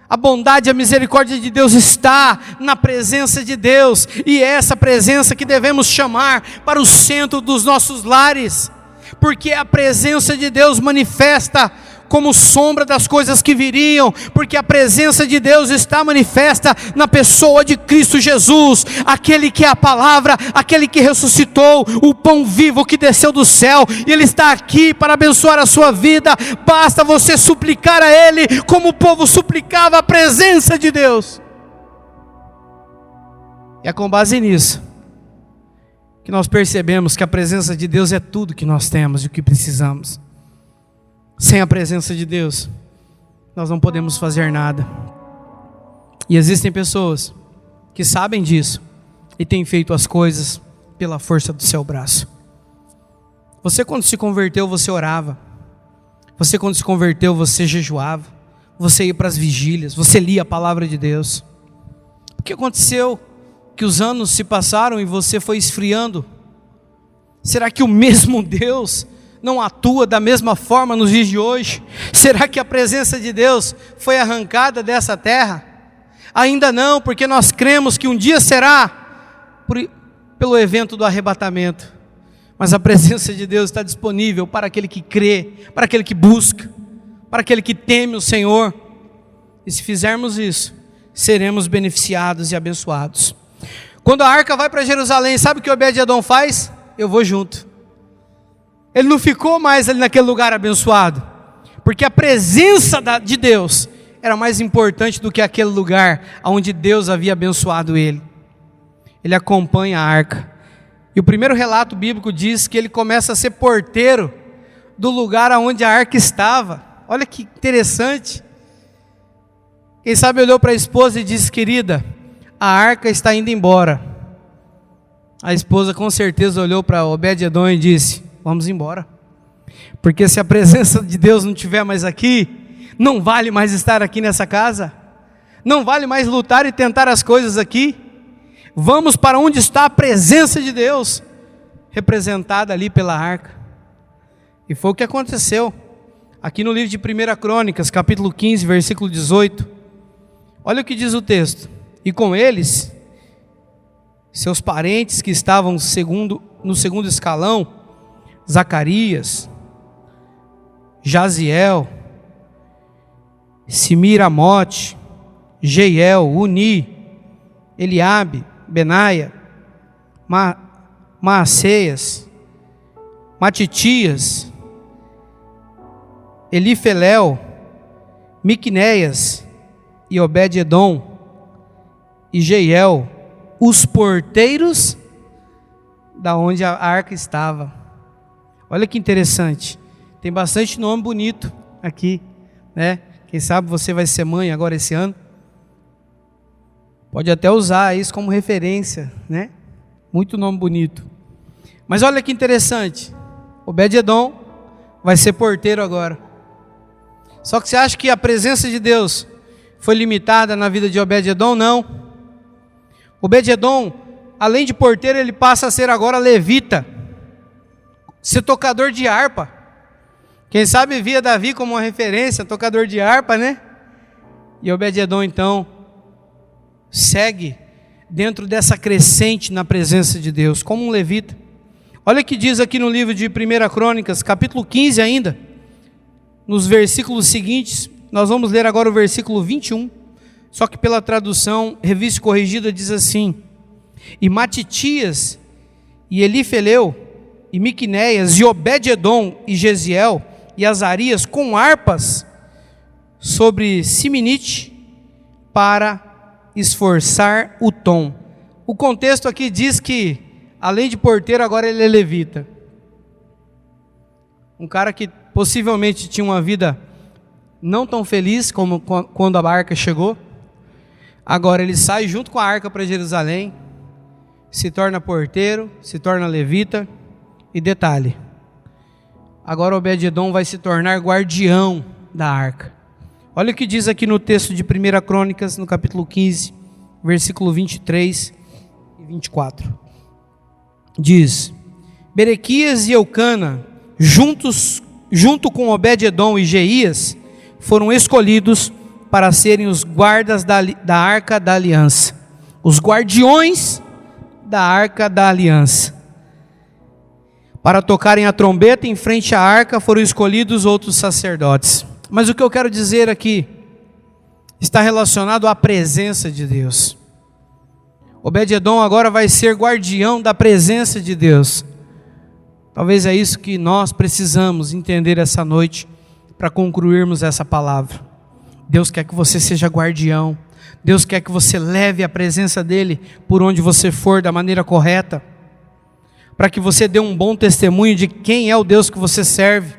A bondade e a misericórdia de Deus está na presença de Deus, e é essa presença que devemos chamar para o centro dos nossos lares, porque a presença de Deus manifesta como sombra das coisas que viriam, porque a presença de Deus está manifesta na pessoa de Cristo Jesus, aquele que é a palavra, aquele que ressuscitou, o pão vivo que desceu do céu, e Ele está aqui para abençoar a sua vida. Basta você suplicar a Ele, como o povo suplicava a presença de Deus. E é com base nisso que nós percebemos que a presença de Deus é tudo que nós temos e o que precisamos. Sem a presença de Deus, nós não podemos fazer nada. E existem pessoas que sabem disso e têm feito as coisas pela força do seu braço. Você, quando se converteu, você orava. Você, quando se converteu, você jejuava. Você ia para as vigílias, você lia a palavra de Deus. O que aconteceu? Que os anos se passaram e você foi esfriando. Será que o mesmo Deus não atua da mesma forma nos dias de hoje? Será que a presença de Deus foi arrancada dessa terra? Ainda não, porque nós cremos que um dia será pelo evento do arrebatamento. Mas a presença de Deus está disponível para aquele que crê, para aquele que busca, para aquele que teme o Senhor. E se fizermos isso, seremos beneficiados e abençoados. Quando a arca vai para Jerusalém, sabe o que Obed-edom faz? Eu vou junto. Ele não ficou mais ali naquele lugar abençoado, porque a presença de Deus era mais importante do que aquele lugar onde Deus havia abençoado ele. Ele acompanha a arca, e o primeiro relato bíblico diz que ele começa a ser porteiro do lugar onde a arca estava. Olha que interessante. Quem sabe olhou para a esposa e disse: querida, a arca está indo embora. A esposa com certeza olhou para Obed-edom e disse: vamos embora. Porque se a presença de Deus não estiver mais aqui, não vale mais estar aqui nessa casa, não vale mais lutar e tentar as coisas aqui. Vamos para onde está a presença de Deus, representada ali pela arca. E foi o que aconteceu aqui no livro de 1 Crônicas, capítulo 15, versículo 18. Olha o que diz o texto: e com eles, seus parentes que estavam no segundo escalão, Zacarias, Jaziel, Simiramote, Jeiel, Uni, Eliabe, Benaia, Maaceias, Matitias, Elifelel, Miqunéias e Obed-edom e Jeiel, os porteiros da onde a arca estava. Olha que interessante, tem bastante nome bonito aqui, né? Quem sabe você vai ser mãe agora esse ano, pode até usar isso como referência, né? Muito nome bonito. Mas olha que interessante, Obed-edom vai ser porteiro agora. Só que você acha que a presença de Deus foi limitada na vida de Obed-edom? Não. Obed-edom, além de porteiro, ele passa a ser agora levita, ser tocador de harpa. Quem sabe via Davi como uma referência, tocador de harpa, né? E Obed-edom então segue dentro dessa crescente na presença de Deus, como um levita. Olha o que diz aqui no livro de 1 Crônicas, capítulo 15 ainda, nos versículos seguintes. Nós vamos ler agora o versículo 21, só que pela tradução revista e corrigida diz assim: e Matitias, e Elifeleu, e Miqunéias, e Obed-edom, e Jeziel, e Azarias, com harpas, sobre Siminite, para esforçar o tom. O contexto aqui diz que, além de porteiro, agora ele é levita. Um cara que possivelmente tinha uma vida não tão feliz como quando a arca chegou. Agora ele sai junto com a arca para Jerusalém, se torna porteiro, se torna levita. E detalhe, agora Obed-edom vai se tornar guardião da arca. Olha o que diz aqui no texto de 1 Crônicas, no capítulo 15, versículo 23 e 24. Diz: Berequias e Eucana, junto com Obed-edom e Jeías, foram escolhidos para serem os guardas da arca da aliança, os guardiões da arca da aliança. Para tocarem a trombeta em frente à arca foram escolhidos outros sacerdotes. Mas o que eu quero dizer aqui está relacionado à presença de Deus. Obed-edom agora vai ser guardião da presença de Deus. Talvez é isso que nós precisamos entender essa noite para concluirmos essa palavra. Deus quer que você seja guardião. Deus quer que você leve a presença dEle por onde você for da maneira correta, para que você dê um bom testemunho de quem é o Deus que você serve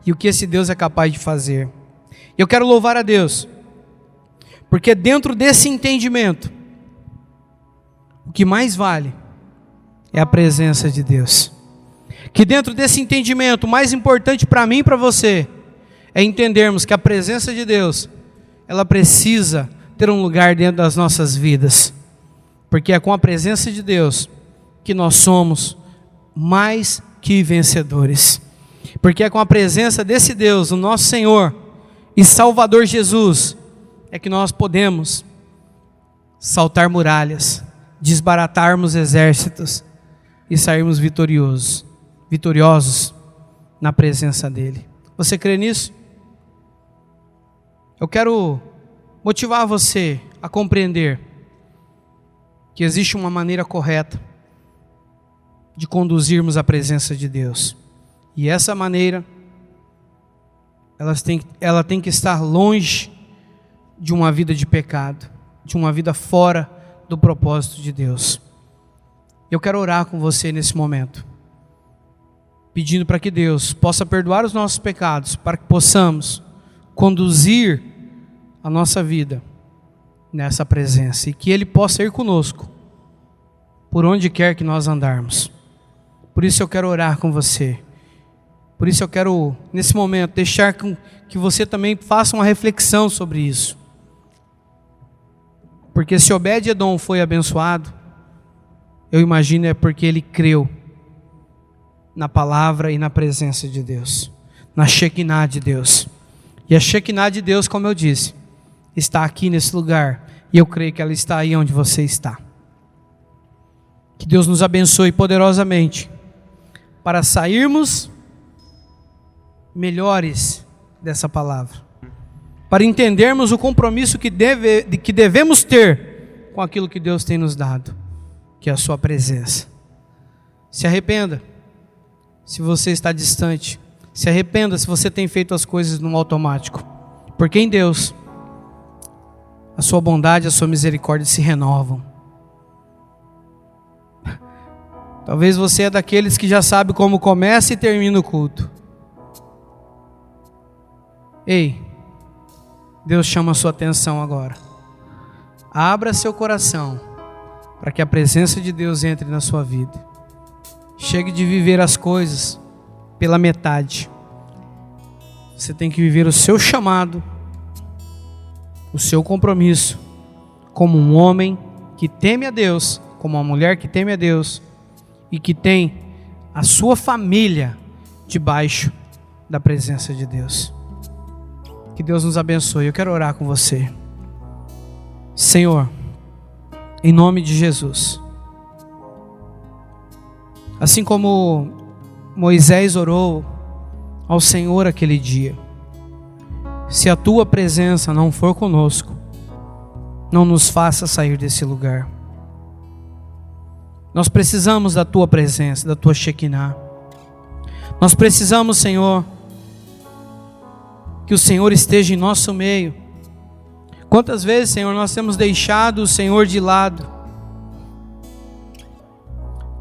e o que esse Deus é capaz de fazer. Eu quero louvar a Deus, porque dentro desse entendimento, o que mais vale é a presença de Deus. Que dentro desse entendimento, o mais importante para mim e para você, é entendermos que a presença de Deus, ela precisa ter um lugar dentro das nossas vidas, porque é com a presença de Deus que nós somos mais que vencedores, porque é com a presença desse Deus, o nosso Senhor e Salvador Jesus, é que nós podemos saltar muralhas, desbaratarmos exércitos e sairmos vitoriosos na presença dEle. Você crê nisso? Eu quero motivar você a compreender que existe uma maneira correta de conduzirmos a presença de Deus. E essa maneira, ela tem que estar longe de uma vida de pecado, de uma vida fora do propósito de Deus. Eu quero orar com você nesse momento, pedindo para que Deus possa perdoar os nossos pecados, para que possamos conduzir a nossa vida nessa presença, e que Ele possa ir conosco por onde quer que nós andarmos. Por isso eu quero orar com você, Por isso eu quero, nesse momento, deixar que você também faça uma reflexão sobre isso. Porque se Obed-Edom foi abençoado, eu imagino é porque ele creu na palavra e na presença de Deus, na Shekinah de Deus. E a Shekinah de Deus, como eu disse, está aqui nesse lugar, e eu creio que ela está aí onde você está. Que Deus nos abençoe poderosamente, para sairmos melhores dessa palavra, para entendermos o compromisso que devemos ter com aquilo que Deus tem nos dado, que é a sua presença. Se arrependa se você está distante, se arrependa se você tem feito as coisas no automático, porque em Deus a sua bondade e a sua misericórdia se renovam. Talvez você é daqueles que já sabe como começa e termina o culto. Ei, Deus chama a sua atenção agora. Abra seu coração para que a presença de Deus entre na sua vida. Chegue de viver as coisas pela metade. Você tem que viver o seu chamado, o seu compromisso, como um homem que teme a Deus, como uma mulher que teme a Deus e que tem a sua família debaixo da presença de Deus. Que Deus nos abençoe. Eu quero orar com você. Senhor, em nome de Jesus, assim como Moisés orou ao Senhor aquele dia, se a tua presença não for conosco, não nos faça sair desse lugar. Nós precisamos da tua presença, da tua Shekinah. Nós precisamos, Senhor, que o Senhor esteja em nosso meio. Quantas vezes, Senhor, nós temos deixado o Senhor de lado?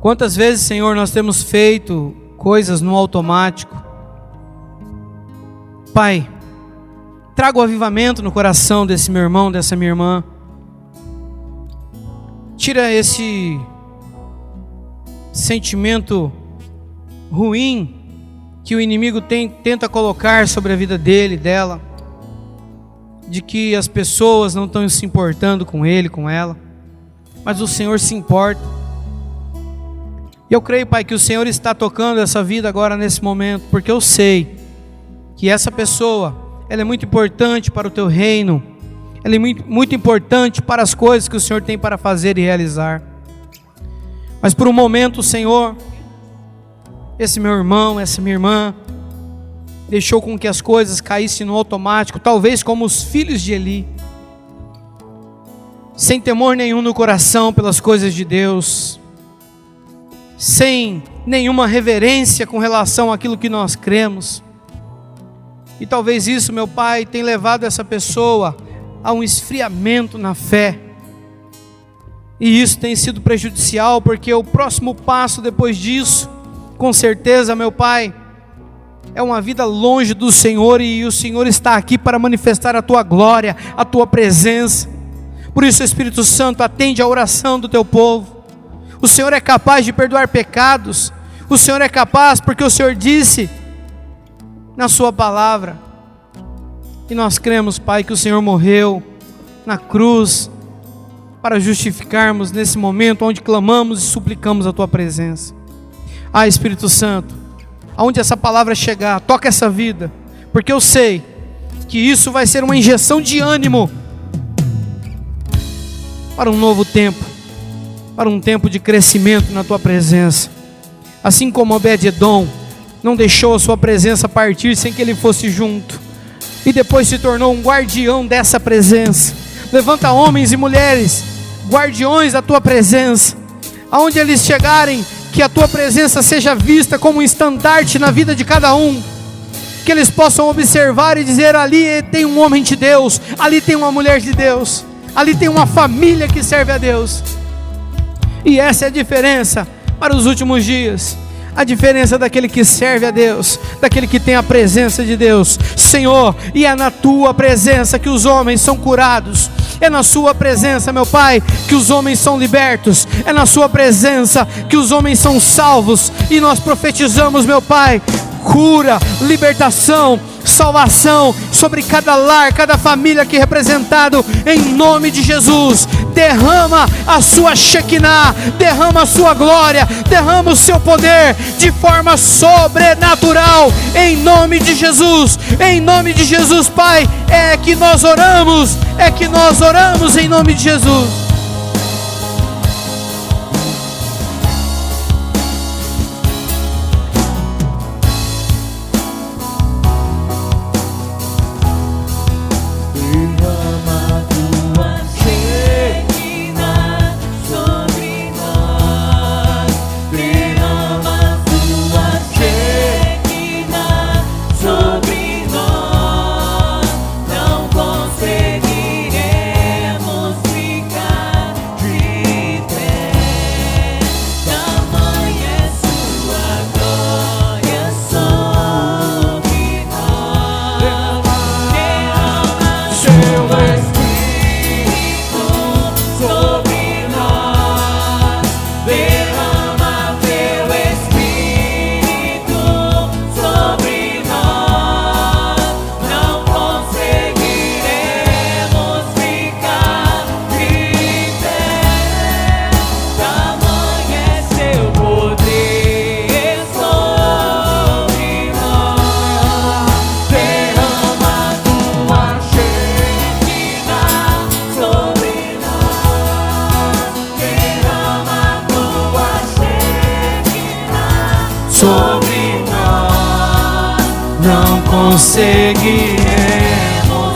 Quantas vezes, Senhor, nós temos feito coisas no automático? Pai, traga o avivamento no coração desse meu irmão, dessa minha irmã. Tira esse sentimento ruim que o inimigo tenta colocar sobre a vida dele, dela, de que as pessoas não estão se importando com ele, com ela, mas o Senhor se importa. E eu creio, Pai, que o Senhor está tocando essa vida agora nesse momento, porque eu sei que essa pessoa, ela é muito importante para o teu reino, ela é muito importante para as coisas que o Senhor tem para fazer e realizar. Mas por um momento, Senhor, esse meu irmão, essa minha irmã, deixou com que as coisas caíssem no automático, talvez como os filhos de Eli, sem temor nenhum no coração pelas coisas de Deus, sem nenhuma reverência com relação àquilo que nós cremos. E talvez isso, meu Pai, tenha levado essa pessoa a um esfriamento na fé. E isso tem sido prejudicial, porque o próximo passo depois disso, com certeza, meu Pai, é uma vida longe do Senhor, e o Senhor está aqui para manifestar a tua glória, a tua presença. Por isso, Espírito Santo, atende a oração do teu povo. O Senhor é capaz de perdoar pecados. O Senhor é capaz, porque o Senhor disse na sua palavra. E nós cremos, Pai, que o Senhor morreu na cruz para justificarmos nesse momento onde clamamos e suplicamos a tua presença. Espírito Santo, aonde essa palavra chegar, toca essa vida, porque eu sei que isso vai ser uma injeção de ânimo para um novo tempo, para um tempo de crescimento na tua presença. Assim como Obed-Edom não deixou a sua presença partir sem que ele fosse junto, e depois se tornou um guardião dessa presença. Levanta homens e mulheres, guardiões da tua presença, aonde eles chegarem, que a tua presença seja vista como um estandarte na vida de cada um, que eles possam observar e dizer: ali tem um homem de Deus, ali tem uma mulher de Deus, ali tem uma família que serve a Deus. E essa é a diferença para os últimos dias, a diferença daquele que serve a Deus, daquele que tem a presença de Deus. Senhor, e é na tua presença que os homens são curados, é na sua presença, meu Pai, que os homens são libertos, é na sua presença que os homens são salvos. E nós profetizamos, meu Pai, cura, libertação, salvação sobre cada lar, cada família aqui representado, em nome de Jesus. Derrama a sua Shekinah, derrama a sua glória, derrama o seu poder de forma sobrenatural, em nome de Jesus, Pai. É que nós oramos em nome de Jesus. Sobre nós não conseguiremos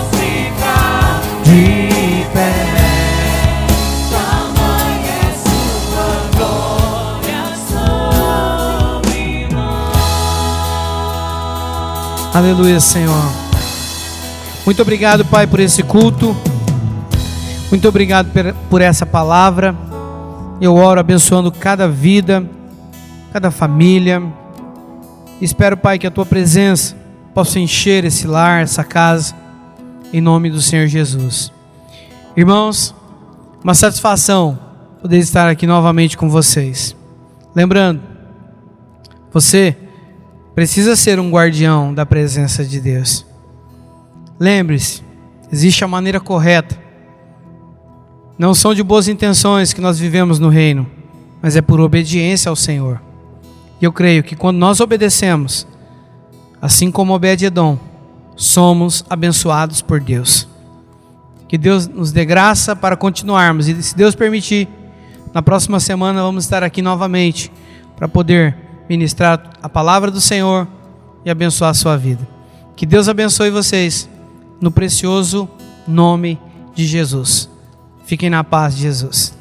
ficar de pé. Tamanha é sua glória sobre nós. Aleluia, Senhor. Muito obrigado, Pai, por esse culto. Muito obrigado por essa palavra. Eu oro abençoando cada vida, cada família. Espero, Pai, que a Tua presença possa encher esse lar, essa casa, em nome do Senhor Jesus. Irmãos, uma satisfação poder estar aqui novamente com vocês. Lembrando, você precisa ser um guardião da presença de Deus. Lembre-se, existe a maneira correta. Não são de boas intenções que nós vivemos no reino, mas é por obediência ao Senhor. E eu creio que quando nós obedecemos, assim como Obed-Edom, somos abençoados por Deus. Que Deus nos dê graça para continuarmos. E se Deus permitir, na próxima semana vamos estar aqui novamente para poder ministrar a palavra do Senhor e abençoar a sua vida. Que Deus abençoe vocês no precioso nome de Jesus. Fiquem na paz de Jesus.